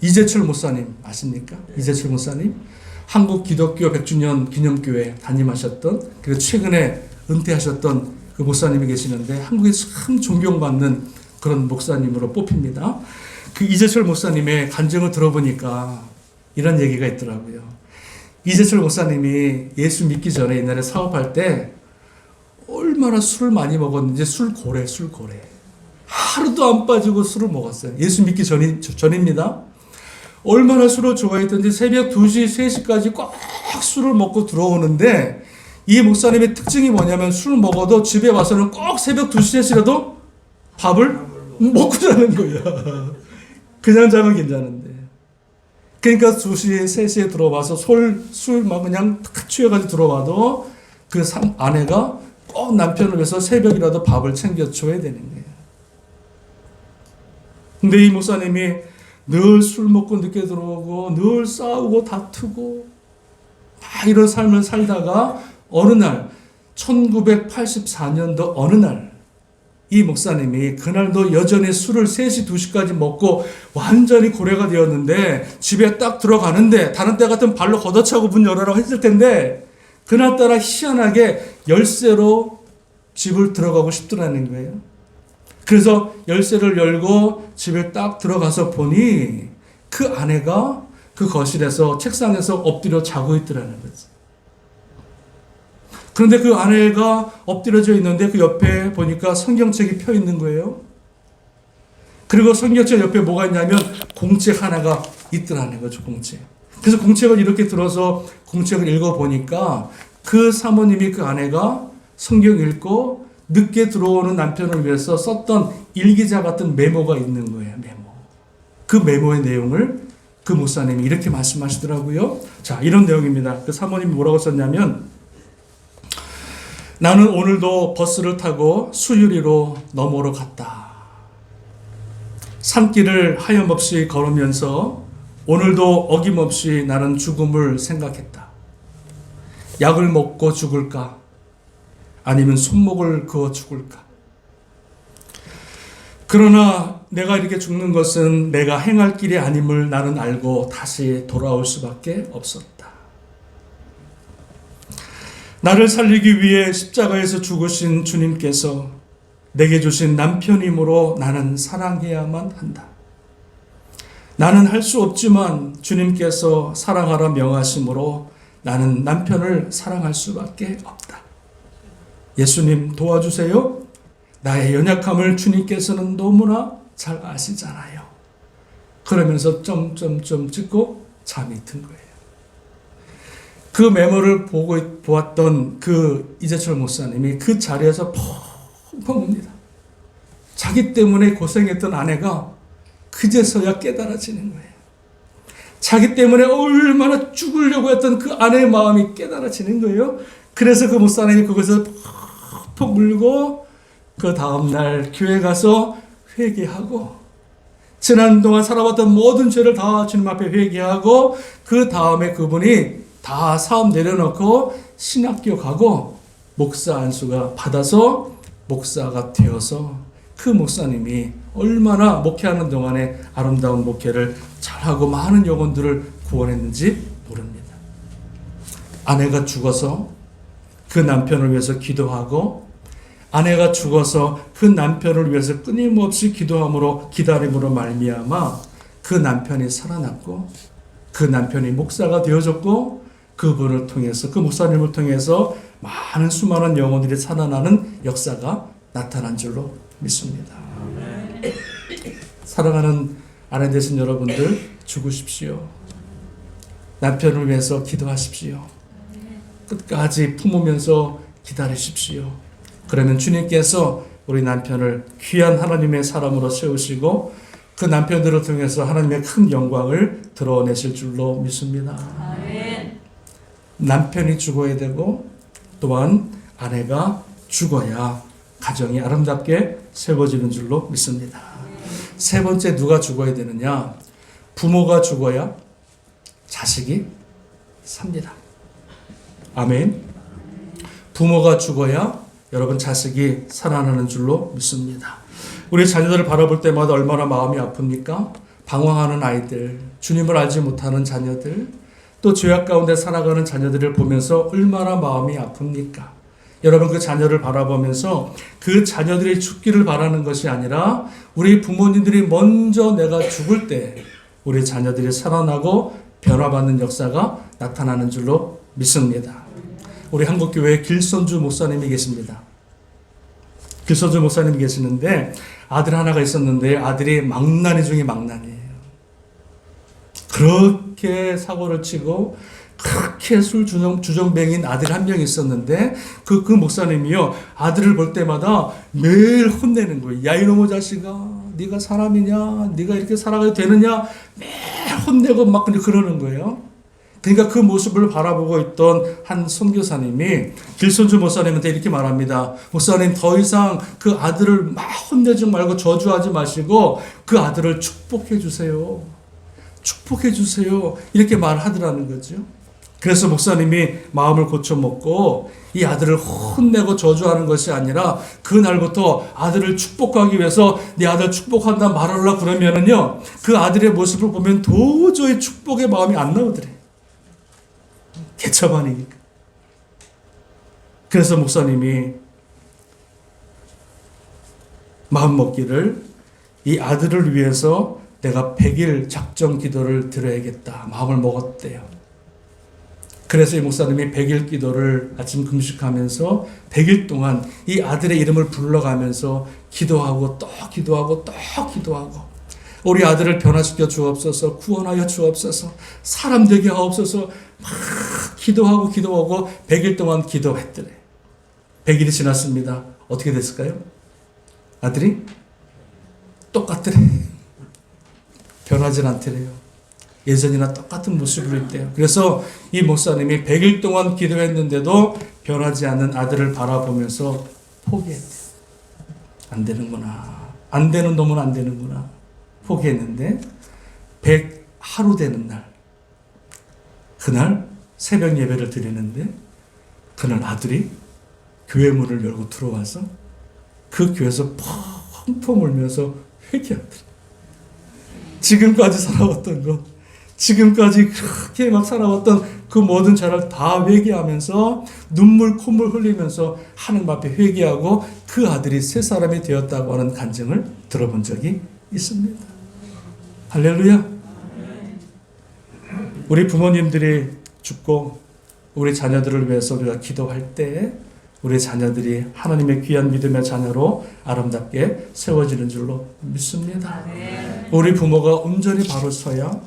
이재철 목사님 아십니까? 이재철 목사님 한국 기독교 100주년 기념교회 담임하셨던 그리고 최근에 은퇴하셨던 그 목사님이 계시는데 한국에서 참 존경받는 그런 목사님으로 뽑힙니다. 그 이재철 목사님의 간증을 들어보니까 이런 얘기가 있더라고요. 이재철 목사님이 예수 믿기 전에 옛날에 사업할 때 얼마나 술을 많이 먹었는지 술고래. 하루도 안 빠지고 술을 먹었어요. 예수 믿기 전입니다. 얼마나 술을 좋아했던지 새벽 2시, 3시까지 꽉 술을 먹고 들어오는데 이 목사님의 특징이 뭐냐면 술 먹어도 집에 와서는 꼭 새벽 2시, 3시라도 밥을 먹고 자는 거야. 그냥 자면 괜찮은데. 그러니까 2시, 3시에 들어와서 술 막 그냥 탁 취해가지고 들어와도 그 아내가 꼭 남편을 위해서 새벽이라도 밥을 챙겨줘야 되는 거예요. 근데 이 목사님이 늘 술 먹고 늦게 들어오고 늘 싸우고 다투고 막 이런 삶을 살다가 어느 날 1984년도 어느 날 이 목사님이 그날도 여전히 술을 3시, 2시까지 먹고 완전히 고래가 되었는데 집에 딱 들어가는데 다른 때 같으면 발로 걷어차고 문 열어라고 했을 텐데 그날따라 희한하게 열쇠로 집을 들어가고 싶더라는 거예요. 그래서 열쇠를 열고 집에 딱 들어가서 보니 그 아내가 그 거실에서 책상에서 엎드려 자고 있더라는 거지. 그런데 그 아내가 엎드려져 있는데 그 옆에 보니까 성경책이 펴 있는 거예요. 그리고 성경책 옆에 뭐가 있냐면 공책 하나가 있더라는 거죠, 공책. 그래서 공책을 이렇게 들어서 공책을 읽어보니까 그 사모님이 그 아내가 성경 읽고 늦게 들어오는 남편을 위해서 썼던 일기자 같은 메모가 있는 거예요, 메모. 그 메모의 내용을 그 목사님이 이렇게 말씀하시더라고요. 자, 이런 내용입니다. 그 사모님이 뭐라고 썼냐면 나는 오늘도 버스를 타고 수유리로 너머로 갔다. 산길을 하염없이 걸으면서 오늘도 어김없이 나는 죽음을 생각했다. 약을 먹고 죽을까? 아니면 손목을 그어 죽을까? 그러나 내가 이렇게 죽는 것은 내가 행할 길이 아님을 나는 알고 다시 돌아올 수밖에 없었다. 나를 살리기 위해 십자가에서 죽으신 주님께서 내게 주신 남편이므로 나는 사랑해야만 한다. 나는 할 수 없지만 주님께서 사랑하라 명하심으로 나는 남편을 사랑할 수밖에 없다. 예수님 도와주세요. 나의 연약함을 주님께서는 너무나 잘 아시잖아요. 그러면서 점점점 찍고 잠이 든 거예요. 그 메모를 보았던 그 이재철 목사님이 그 자리에서 펑펑 웁니다. 자기 때문에 고생했던 아내가 그제서야 깨달아지는 거예요. 자기 때문에 얼마나 죽으려고 했던 그 아내의 마음이 깨달아지는 거예요. 그래서 그 목사님이 그것을 퍽퍽 물고 그 다음날 교회 가서 회개하고 지난 동안 살아왔던 모든 죄를 다 주님 앞에 회개하고 그 다음에 그분이 다 사업 내려놓고 신학교 가고 목사 안수가 받아서 목사가 되어서 그 목사님이 얼마나 목회하는 동안에 아름다운 목회를 잘하고 많은 영혼들을 구원했는지 모릅니다. 아내가 죽어서 그 남편을 위해서 기도하고 아내가 죽어서 그 남편을 위해서 끊임없이 기다림으로 말미암아 그 남편이 살아났고 그 남편이 목사가 되어졌고 그분을 통해서 그 목사님을 통해서 많은 수많은 영혼들이 살아나는 역사가 나타난 줄로 믿습니다. 사랑하는 아내 되신 여러분들 죽으십시오. 남편을 위해서 기도하십시오. 끝까지 품으면서 기다리십시오. 그러면 주님께서 우리 남편을 귀한 하나님의 사람으로 세우시고 그 남편들을 통해서 하나님의 큰 영광을 드러내실 줄로 믿습니다. 아멘. 남편이 죽어야 되고 또한 아내가 죽어야 가정이 아름답게 세워지는 줄로 믿습니다. 세 번째 누가 죽어야 되느냐? 부모가 죽어야 자식이 삽니다. 아멘. 부모가 죽어야 여러분 자식이 살아나는 줄로 믿습니다. 우리 자녀들을 바라볼 때마다 얼마나 마음이 아픕니까? 방황하는 아이들, 주님을 알지 못하는 자녀들, 또 죄악 가운데 살아가는 자녀들을 보면서 얼마나 마음이 아픕니까? 여러분 그 자녀를 바라보면서 그 자녀들이 죽기를 바라는 것이 아니라 우리 부모님들이 먼저 내가 죽을 때 우리 자녀들이 살아나고 변화받는 역사가 나타나는 줄로 믿습니다. 우리 한국교회에 길선주 목사님이 계십니다. 길선주 목사님이 계시는데 아들 하나가 있었는데 아들이 망나니 중에 망나니예요. 그렇게 사고를 치고 그렇게 술 주정뱅인 아들 한 명 있었는데 그 목사님이요 아들을 볼 때마다 매일 혼내는 거예요. 야 이놈의 자식아, 네가 사람이냐? 네가 이렇게 살아가야 되느냐? 매일 혼내고 막 그러는 거예요. 그러니까 그 모습을 바라보고 있던 한 선교사님이 길선주 목사님한테 이렇게 말합니다. 목사님 더 이상 그 아들을 막 혼내지 말고 저주하지 마시고 그 아들을 축복해 주세요. 축복해 주세요. 이렇게 말하더라는 거죠. 그래서 목사님이 마음을 고쳐먹고 이 아들을 혼내고 저주하는 것이 아니라 그날부터 아들을 축복하기 위해서 네 아들 축복한다 말하려고 그러면은요 그 아들의 모습을 보면 도저히 축복의 마음이 안 나오더래. 개차반이니까. 그래서 목사님이 마음 먹기를 이 아들을 위해서 내가 100일 작정 기도를 드려야겠다 마음을 먹었대요. 그래서 이 목사님이 100일 기도를 아침 금식하면서 100일 동안 이 아들의 이름을 불러가면서 기도하고 또 기도하고 또 기도하고 우리 아들을 변화시켜 주옵소서, 구원하여 주옵소서, 사람 되게 하옵소서 막 기도하고 100일 동안 기도했더래. 100일이 지났습니다. 어떻게 됐을까요? 아들이 똑같더래. 변하진 않더래요. 예전이나 똑같은 모습으로 있대요. 그래서 이 목사님이 100일 동안 기도했는데도 변하지 않는 아들을 바라보면서 포기했대요. 안 되는구나. 안 되는 놈은 안 되는구나. 포기했는데 100하루 되는 날 그날 새벽 예배를 드리는데 그날 아들이 교회 문을 열고 들어와서 그 교회에서 펑펑 울면서 회개하더라. 지금까지 살아왔던 것, 지금까지 그렇게 막 살아왔던 그 모든 죄를 다 회개하면서 눈물 콧물 흘리면서 하나님 앞에 회개하고 그 아들이 새 사람이 되었다고 하는 간증을 들어본 적이 있습니다. 할렐루야. 우리 부모님들이 죽고 우리 자녀들을 위해서 우리가 기도할 때 우리 자녀들이 하나님의 귀한 믿음의 자녀로 아름답게 세워지는 줄로 믿습니다. 우리 부모가 온전히 바로 서야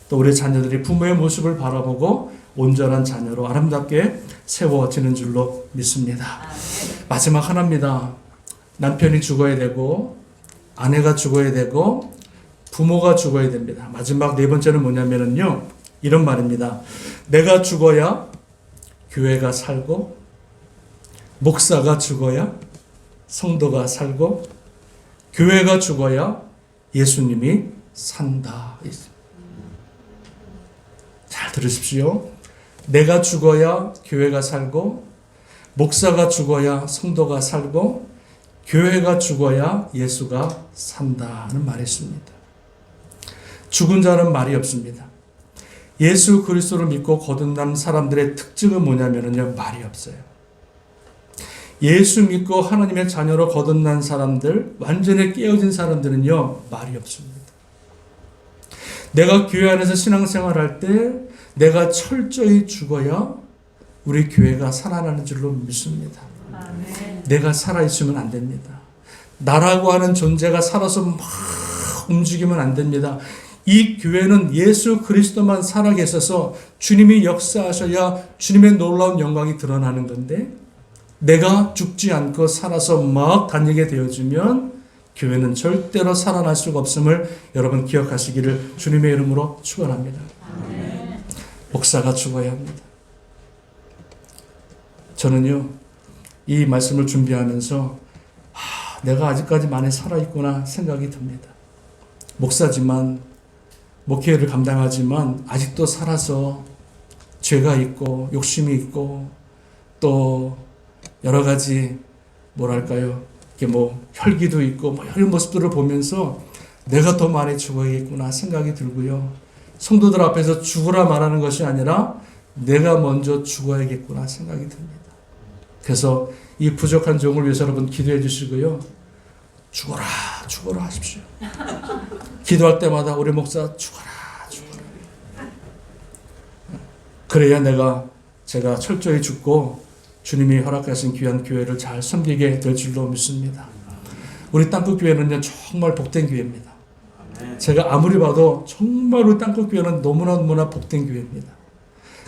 또 우리 자녀들이 부모의 모습을 바라보고 온전한 자녀로 아름답게 세워지는 줄로 믿습니다. 마지막 하나입니다. 남편이 죽어야 되고 아내가 죽어야 되고 부모가 죽어야 됩니다. 마지막 네 번째는 뭐냐면요, 이런 말입니다. 내가 죽어야 교회가 살고, 목사가 죽어야 성도가 살고, 교회가 죽어야 예수님이 산다. 잘 들으십시오. 내가 죽어야 교회가 살고, 목사가 죽어야 성도가 살고, 교회가 죽어야 예수가 산다는 말이 있습니다. 죽은 자는 말이 없습니다. 예수 그리스도를 믿고 거듭난 사람들의 특징은 뭐냐면요, 말이 없어요. 예수 믿고 하나님의 자녀로 거듭난 사람들, 완전히 깨어진 사람들은요, 말이 없습니다. 내가 교회 안에서 신앙생활할 때 내가 철저히 죽어야 우리 교회가 살아나는 줄로 믿습니다. 아멘. 내가 살아있으면 안 됩니다. 나라고 하는 존재가 살아서 막 움직이면 안 됩니다. 이 교회는 예수 그리스도만 살아계셔서 주님이 역사하셔야 주님의 놀라운 영광이 드러나는 건데, 내가 죽지 않고 살아서 막 다니게 되어지면 교회는 절대로 살아날 수가 없음을 여러분 기억하시기를 주님의 이름으로 축원합니다. 목사가 죽어야 합니다. 저는요, 이 말씀을 준비하면서 내가 아직까지 많이 살아있구나 생각이 듭니다. 목사지만, 목회를 감당하지만 아직도 살아서 죄가 있고 욕심이 있고 또 여러 가지 뭐랄까요, 이게 혈기도 있고 이런 모습들을 보면서 내가 더 많이 죽어야겠구나 생각이 들고요. 성도들 앞에서 죽으라 말하는 것이 아니라 내가 먼저 죽어야겠구나 생각이 듭니다. 그래서 이 부족한 종을 위해서 여러분 기도해 주시고요. 죽어라, 죽어라 하십시오. 기도할 때마다 우리 목사 죽어라, 죽어라. 그래야 제가 철저히 죽고 주님이 허락하신 귀한 교회를 잘 섬기게 될 줄로 믿습니다. 우리 땅끝교회는요, 정말 복된 교회입니다. 제가 아무리 봐도 정말 우리 땅끝교회는 너무나 복된 교회입니다.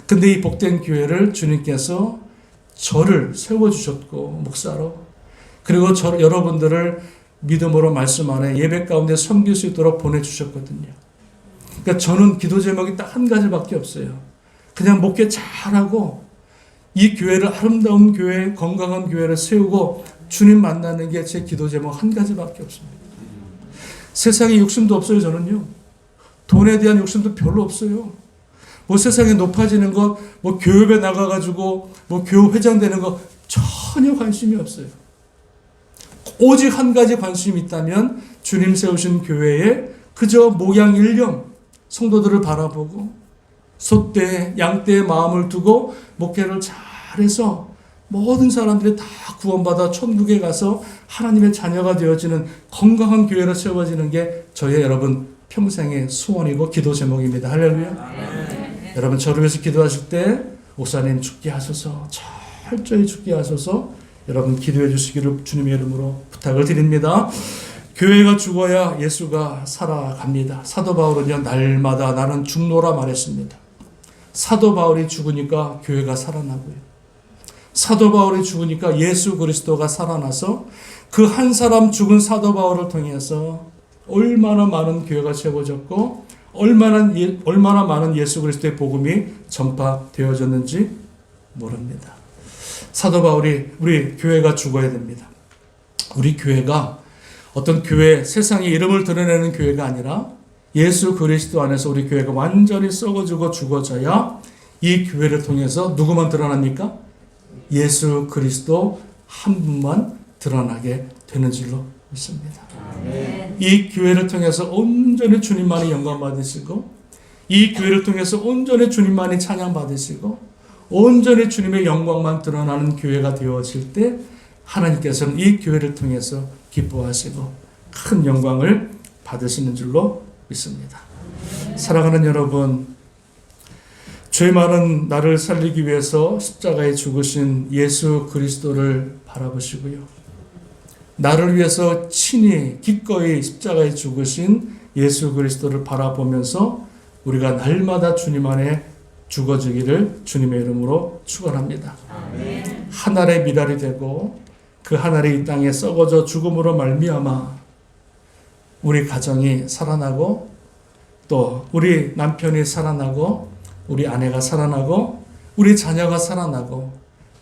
근데 이 복된 교회를 주님께서 저를 세워주셨고, 목사로, 그리고 여러분들을 믿음으로 말씀 안에 예배 가운데 섬길 수 있도록 보내주셨거든요. 그러니까 저는 기도 제목이 딱 한 가지밖에 없어요. 그냥 목회 잘하고 이 교회를 아름다운 교회, 건강한 교회를 세우고 주님 만나는 게 제 기도 제목 한 가지밖에 없습니다. 세상에 욕심도 없어요. 저는요, 돈에 대한 욕심도 별로 없어요. 세상에 높아지는 것, 교회에 나가가지고 교회 회장 되는 거 전혀 관심이 없어요. 오직 한 가지 관심이 있다면 주님 세우신 교회에 그저 목양 일념 성도들을 바라보고 소떼 양떼의 마음을 두고 목회를 잘해서 모든 사람들이 다 구원받아 천국에 가서 하나님의 자녀가 되어지는 건강한 교회로 세워지는 게 저의 여러분 평생의 소원이고 기도 제목입니다. 할렐루야. 여러분 저를 위해서 기도하실 때 목사님 죽게 하소서, 철저히 죽게 하소서, 여러분 기도해 주시기를 주님의 이름으로 부탁을 드립니다. 교회가 죽어야 예수가 살아갑니다. 사도 바울은요, 날마다 나는 죽노라 말했습니다. 사도 바울이 죽으니까 교회가 살아나고요. 사도 바울이 죽으니까 예수 그리스도가 살아나서 그 한 사람 죽은 사도 바울을 통해서 얼마나 많은 교회가 세워졌고 얼마나 많은 예수 그리스도의 복음이 전파되어졌는지 모릅니다. 사도 바울이 우리 교회가 죽어야 됩니다. 우리 교회가 어떤 교회, 세상에 이름을 드러내는 교회가 아니라 예수 그리스도 안에서 우리 교회가 완전히 썩어지고 죽어져야 이 교회를 통해서 누구만 드러납니까? 예수 그리스도 한 분만 드러나게 되는 줄로 믿습니다. 이 교회를 통해서 온전히 주님만이 영광 받으시고, 이 교회를 통해서 온전히 주님만이 찬양 받으시고, 온전히 주님의 영광만 드러나는 교회가 되어질 때 하나님께서는 이 교회를 통해서 기뻐하시고 큰 영광을 받으시는 줄로 믿습니다. 사랑하는 여러분, 죄 많은 나를 살리기 위해서 십자가에 죽으신 예수 그리스도를 바라보시고요, 나를 위해서 친히 기꺼이 십자가에 죽으신 예수 그리스도를 바라보면서 우리가 날마다 주님 안에 죽어지기를 주님의 이름으로 축원합니다. 한 알의 미랄이 되고 그 한 알이 이 땅에 썩어져 죽음으로 말미암아 우리 가정이 살아나고, 또 우리 남편이 살아나고, 우리 아내가 살아나고, 우리 자녀가 살아나고,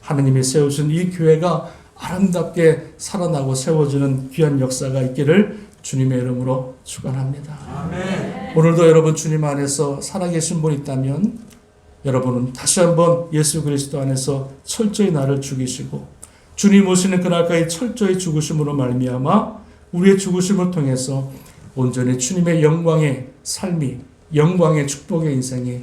하나님이 세우신 이 교회가 아름답게 살아나고 세워지는 귀한 역사가 있기를 주님의 이름으로 축원합니다. 오늘도 여러분 주님 안에서 살아계신 분 있다면 여러분은 다시 한번 예수 그리스도 안에서 철저히 나를 죽이시고 주님 오시는 그날까지 철저히 죽으심으로 말미암아 우리의 죽으심을 통해서 온전히 주님의 영광의 삶이, 영광의 축복의 인생이,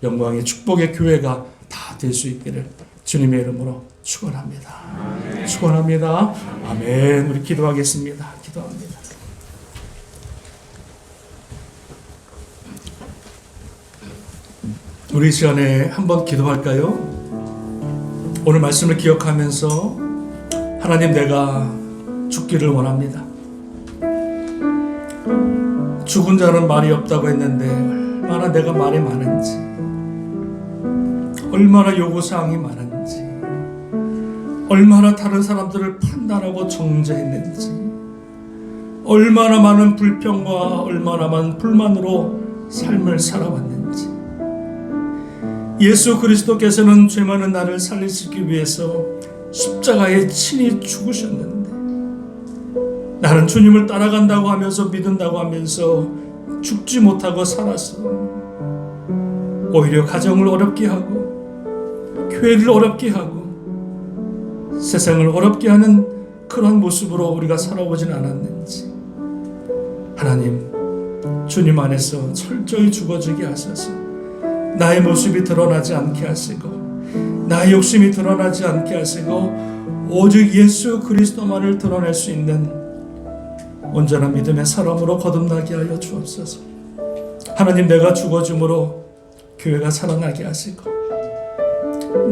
영광의 축복의 교회가 다 될 수 있기를 주님의 이름으로 축원합니다. 축원합니다. 아멘. 우리 기도하겠습니다. 기도합니다. 우리 이 시간에 한번 기도할까요? 오늘 말씀을 기억하면서 하나님, 내가 죽기를 원합니다. 죽은 자는 말이 없다고 했는데 얼마나 내가 말이 많은지, 얼마나 요구사항이 많은지, 얼마나 다른 사람들을 판단하고 정죄했는지, 얼마나 많은 불평과 얼마나 많은 불만으로 삶을 살아왔는지. 예수 그리스도께서는 죄 많은 나를 살리시기 위해서 십자가에 친히 죽으셨는데, 나는 주님을 따라간다고 하면서 믿는다고 하면서 죽지 못하고 살았어. 오히려 가정을 어렵게 하고 교회를 어렵게 하고 세상을 어렵게 하는 그런 모습으로 우리가 살아오진 않았는지, 하나님, 주님 안에서 철저히 죽어지게 하셔서 나의 모습이 드러나지 않게 하시고 나의 욕심이 드러나지 않게 하시고 오직 예수 그리스도만을 드러낼 수 있는 온전한 믿음의 사람으로 거듭나게 하여 주옵소서. 하나님, 내가 죽어짐으로 교회가 살아나게 하시고,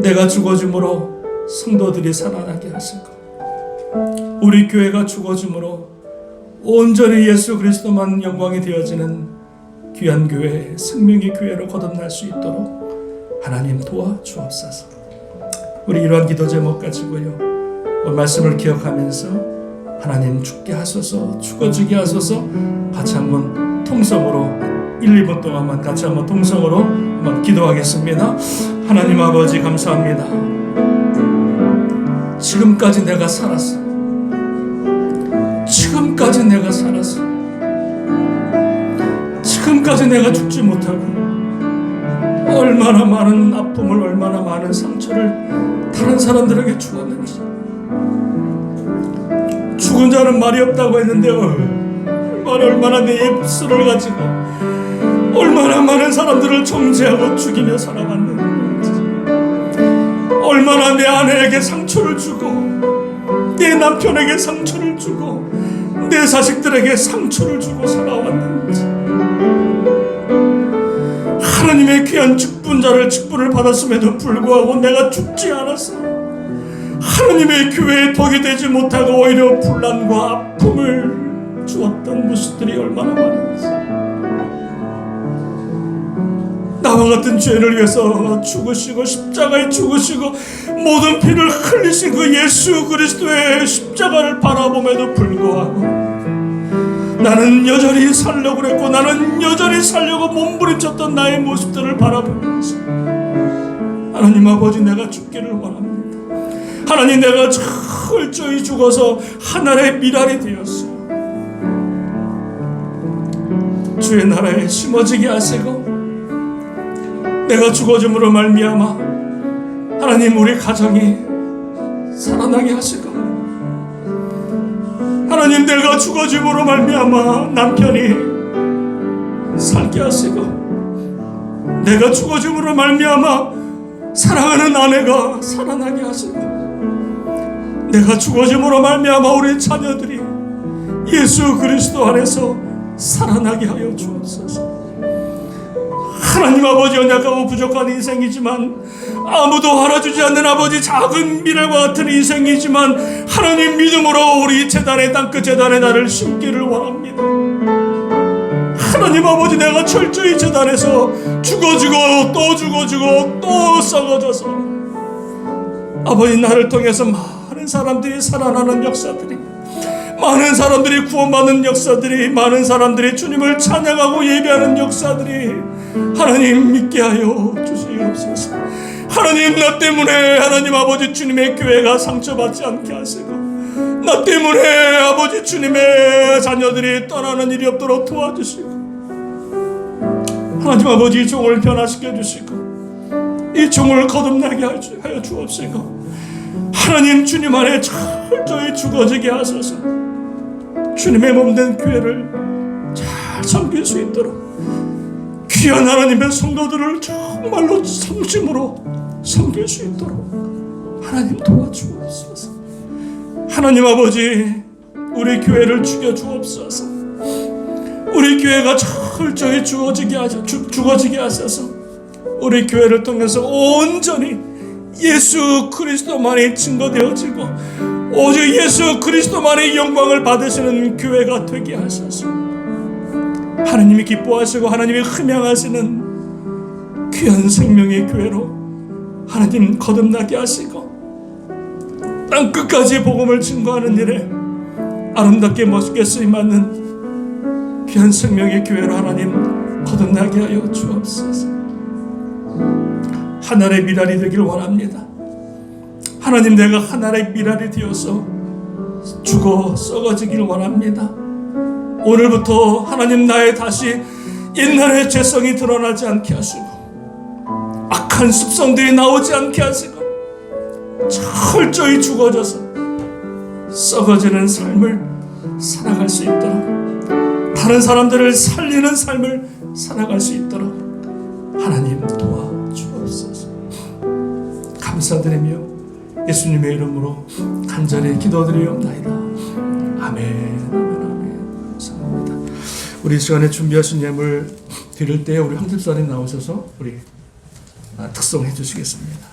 내가 죽어짐으로 성도들이 살아나게 하시고, 우리 교회가 죽어짐으로 온전히 예수 그리스도만 영광이 되어지는 귀한 교회, 생명의 교회로 거듭날 수 있도록 하나님 도와주옵소서. 우리 이러한 기도 제목 가지고요, 오늘 말씀을 기억하면서 하나님 죽게 하소서, 죽어지게 하소서, 같이 한번 통성으로 1, 2분 동안만 같이 한번 통성으로 한번 기도하겠습니다. 하나님 아버지, 감사합니다. 지금까지 내가 살았어. 지금까지 내가 살았어. 지금까지 내가 죽지 못하고 얼마나 많은 아픔을, 얼마나 많은 상처를 다른 사람들에게 주었는지. 죽은 자는 말이 없다고 했는데 얼마나 내 입술을 가지고 얼마나 많은 사람들을 정죄하고 죽이며 살아왔는지, 얼마나 내 아내에게 상처를 주고 내 남편에게 상처를 주고 내 자식들에게 상처를 주고 살아왔는지. 하나님의 귀한 직분을 받았음에도 불구하고 내가 죽지 않았어. 하나님의 교회에 덕이 되지 못하고 오히려 분란과 아픔을 주었던 모습들이 얼마나 많은지. 나와 같은 죄를 위해서 죽으시고 십자가에 죽으시고 모든 피를 흘리신 그 예수 그리스도의 십자가를 바라봄에도 불구하고 나는 여전히 살려고 그랬고, 나는 여전히 살려고 몸부림쳤던 나의 모습들을 바라보면서 하나님 아버지, 내가 죽기를 원합니다. 하나님, 내가 철저히 죽어서 하늘의 미랄이 되었어. 주의 나라에 심어지게 하시고, 내가 죽어짐으로 말미암아 하나님 우리 가정이 살아나게 하시고, 하나님, 내가 죽어짐으로 말미암아 남편이 살게 하시고, 내가 죽어짐으로 말미암아 사랑하는 아내가 살아나게 하시고, 내가 죽어짐으로 말미암아 우리 자녀들이 예수 그리스도 안에서 살아나게 하여 주옵소서. 하나님 아버지, 연약하고 부족한 인생이지만, 아무도 알아주지 않는 아버지 작은 미랄과 같은 인생이지만, 하나님 믿음으로 우리 재단의 땅끝 재단에 나를 심기를 원합니다. 하나님 아버지, 내가 철저히 재단에서 죽어지고 또 죽어지고 또 썩어져서 아버지, 나를 통해서 많은 사람들이 살아나는 역사들이, 많은 사람들이 구원받는 역사들이, 많은 사람들이 주님을 찬양하고 예배하는 역사들이 하나님 믿게 하여 주시옵소서. 하나님, 나 때문에 하나님 아버지 주님의 교회가 상처받지 않게 하시고, 나 때문에 아버지 주님의 자녀들이 떠나는 일이 없도록 도와주시고, 하나님 아버지 종을 변화시켜 주시고, 이 종을 거듭나게 하여 주옵시고, 하나님 주님 안에 철저히 죽어지게 하소서. 주님의 몸된 교회를 잘 섬길 수 있도록 귀한 하나님의 성도들을 정말로 성심으로 섬길 수 있도록 하나님 도와주옵소서. 하나님 아버지, 우리 교회를 죽여주옵소서. 우리 교회가 철저히 죽어지게 하셔서 우리 교회를 통해서 온전히 예수 그리스도만이 증거되어지고 오직 예수 그리스도만의 영광을 받으시는 교회가 되게 하소서. 하나님이 기뻐하시고 하나님이 흠양하시는 귀한 생명의 교회로 하나님 거듭나게 하시고, 땅끝까지 복음을 증거하는 일에 아름답게 멋있게 쓰임받는 귀한 생명의 교회로 하나님 거듭나게 하여 주옵소서. 하늘의 미랄이 되길 원합니다. 하나님, 내가 하늘의 미랄이 되어서 죽어 썩어지길 원합니다. 오늘부터 하나님, 나의 다시 옛날의 죄성이 드러나지 않게 하시고, 악한 습성들이 나오지 않게 하시고, 철저히 죽어져서 썩어지는 삶을 살아갈 수 있도록, 다른 사람들을 살리는 삶을 살아갈 수 있도록 하나님 도와주옵소서. 감사드리며 예수님의 이름으로 간절히 기도드리옵나이다. 아멘, 아멘, 아멘. 감사합니다. 우리 시간에 준비하신 예물 드릴 때 우리 황집사님 나오셔서 우리 특송해 주시겠습니다.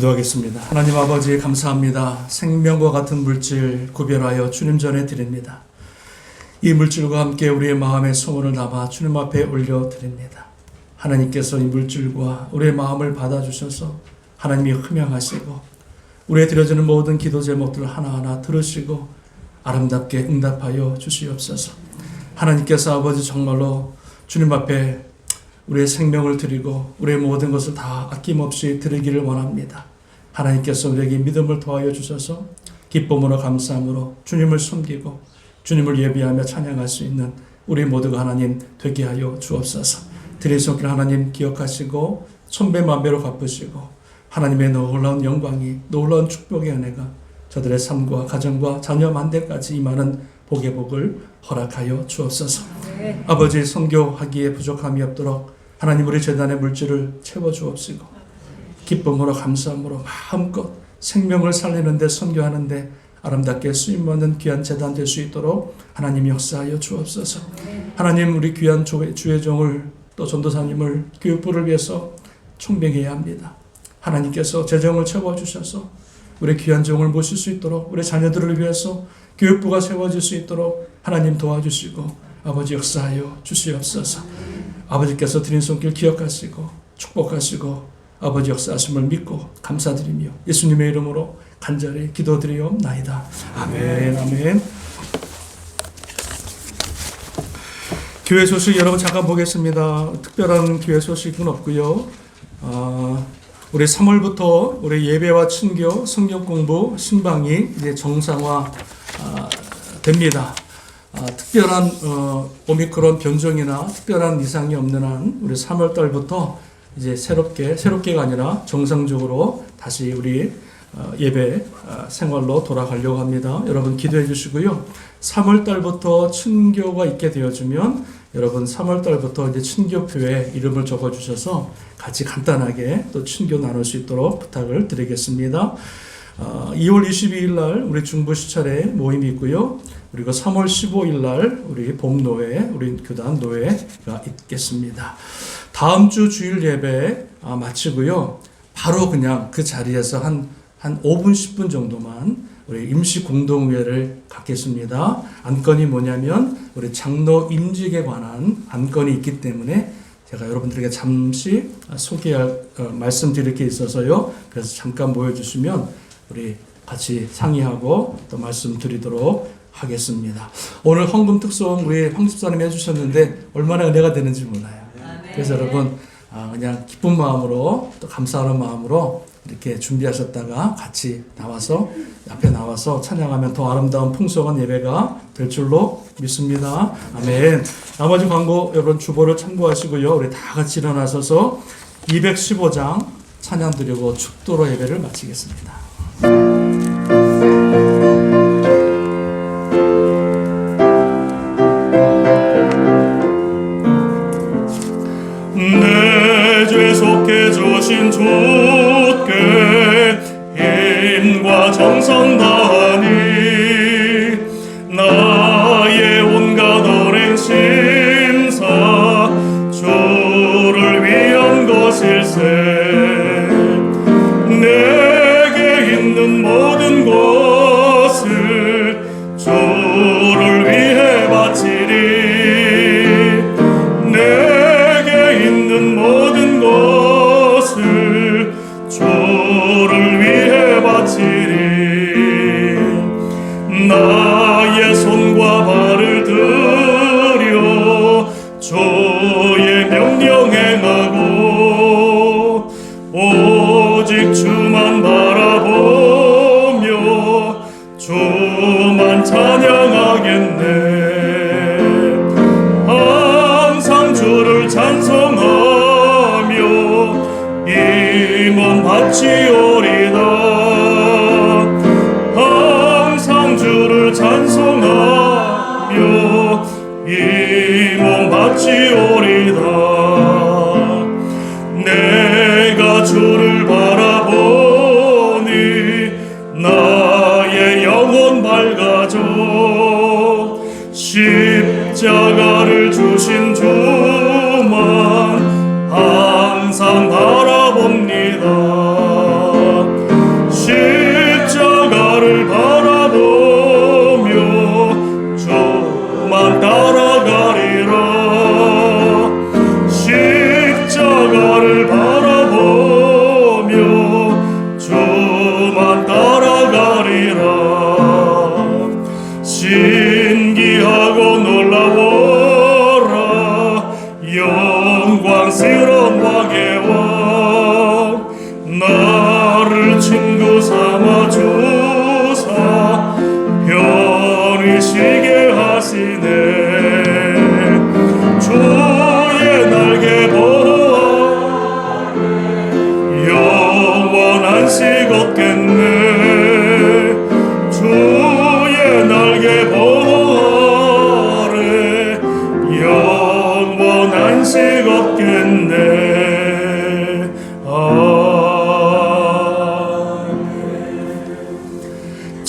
기도하겠습니다. 하나님 아버지 감사합니다. 생명과 같은 물질 구별하여 주님 전에 드립니다. 이 물질과 함께 우리의 마음의 소원을 담아 주님 앞에 올려드립니다. 하나님께서 이 물질과 우리의 마음을 받아주셔서 하나님이 흠양하시고 우리의 드려지는 모든 기도 제목들을 하나하나 들으시고 아름답게 응답하여 주시옵소서. 하나님께서 아버지 정말로 주님 앞에 우리의 생명을 드리고 우리의 모든 것을 다 아낌없이 드리기를 원합니다. 하나님께서 우리에게 믿음을 더하여 주셔서 기쁨으로 감사함으로 주님을 섬기고 주님을 예비하며 찬양할 수 있는 우리 모두가 하나님 되게 하여 주옵소서. 드릴 손길 하나님 기억하시고 천배만배로 갚으시고 하나님의 놀라운 영광이 놀라운 축복의 은혜가 저들의 삶과 가정과 자녀 만대까지 임하는 복의 복을 허락하여 주옵소서. 아버지 선교하기에 부족함이 없도록 하나님 우리 재단의 물질을 채워주옵시고 기쁨으로 감사함으로 마음껏 생명을 살리는 데 선교하는 데 아름답게 쓰임받는 귀한 재단 될 수 있도록 하나님 역사하여 주옵소서. 하나님 우리 귀한 주의 종을 또 전도사님을 교육부를 위해서 총명해야 합니다. 하나님께서 재정을 채워주셔서 우리 귀한 종을 모실 수 있도록 우리 자녀들을 위해서 교육부가 세워질 수 있도록 하나님 도와주시고 아버지 역사하여 주시옵소서. 아버지께서 드린 손길 기억하시고 축복하시고 아버지 역사하심을 믿고 감사드리며 예수님의 이름으로 간절히 기도드리옵나이다. 아멘. 아멘. 교회 소식 여러분 잠깐 보겠습니다. 특별한 교회 소식은 없고요. 우리 3월부터 우리 예배와 친교, 성경 공부, 신방이 이제 정상화 됩니다. 특별한 오미크론 변종이나 특별한 이상이 없는 한 우리 3월 달부터 이제 새롭게가 아니라 정상적으로 다시 우리 예배 생활로 돌아가려고 합니다. 여러분 기도해 주시고요. 3월 달부터 친교가 있게 되어지면 여러분 3월 달부터 이제 친교표에 이름을 적어 주셔서 같이 간단하게 또 친교 나눌 수 있도록 부탁을 드리겠습니다. 2월 22일 날 우리 중부 시찰에 모임이 있고요. 그리고 3월 15일 날 우리 봄노회, 우리 교단 노회가 있겠습니다. 다음 주 주일 예배 마치고요. 바로 그냥 그 자리에서 한 5분, 10분 정도만 우리 임시 공동회를 갖겠습니다. 안건이 뭐냐면 우리 장로 임직에 관한 안건이 있기 때문에 제가 여러분들에게 잠시 소개할 말씀드릴 게 있어서요. 그래서 잠깐 모여주시면 우리 같이 상의하고 또 말씀드리도록 하겠습니다. 오늘 헌금 특송 우리 황 집사님이 해주셨는데 얼마나 은혜가 되는지 몰라요. 그래서 여러분 그냥 기쁜 마음으로 또 감사하는 마음으로 이렇게 준비하셨다가 같이 앞에 나와서 찬양하면 더 아름다운 풍성한 예배가 될 줄로 믿습니다. 아멘. 나머지 광고 여러분 주보를 참고하시고요. 우리 다 같이 일어나셔서 215장 찬양 드리고 축도로 예배를 마치겠습니다. 내 죄 속해 주신 주께 힘과 정성 다하니 나의 온갖 오랜 심사 주를 위한 것일세. 내게 있는 모든 것을 주를 위해 바치리. 내게 있는 모든 것을 주를 위해 바치리. 나의 손과 발을 들여 주의 명령 행하고 오직 주만 바라보며 주만 찬양하겠네. 항상 주를 찬송하며 이 몸 바치오리다. 항상 주를 찬송하며 이 몸 바치오리다. 내가 주를 바라보니 나의 영혼 밝아져. 십자가를 주신 주만 항상 바라봅니다.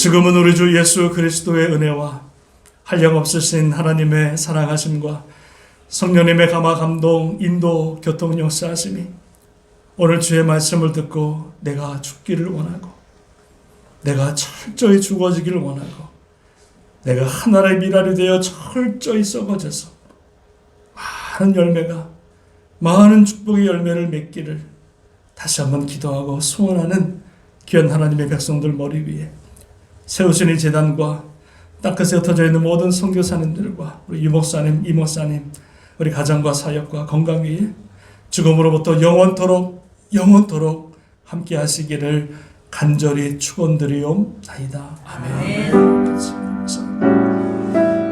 지금은 우리 주 예수 그리스도의 은혜와 한량없으신 하나님의 사랑하심과 성령님의 감화 감동 인도 교통 역사하심이 오늘 주의 말씀을 듣고 내가 죽기를 원하고 내가 철저히 죽어지기를 원하고 내가 하나님의 미랄이 되어 철저히 썩어져서 많은 열매가 많은 축복의 열매를 맺기를 다시 한번 기도하고 소원하는 귀한 하나님의 백성들 머리 위에 세우신 이 재단과 땅끝에 흩어져 있는 모든 선교사님들과 우리 유목사님, 이목사님, 우리 가정과 사역과 건강 위에 죽음으로부터 영원토록 함께 하시기를 간절히 축원드리옵나이다. 아멘.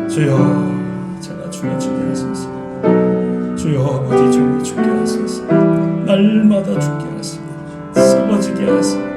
주여, 제가 주의 죽게 하소서. 주여, 아버지 주의 죽게 하소서. 날마다 죽게 하시고 썩어지게 하시고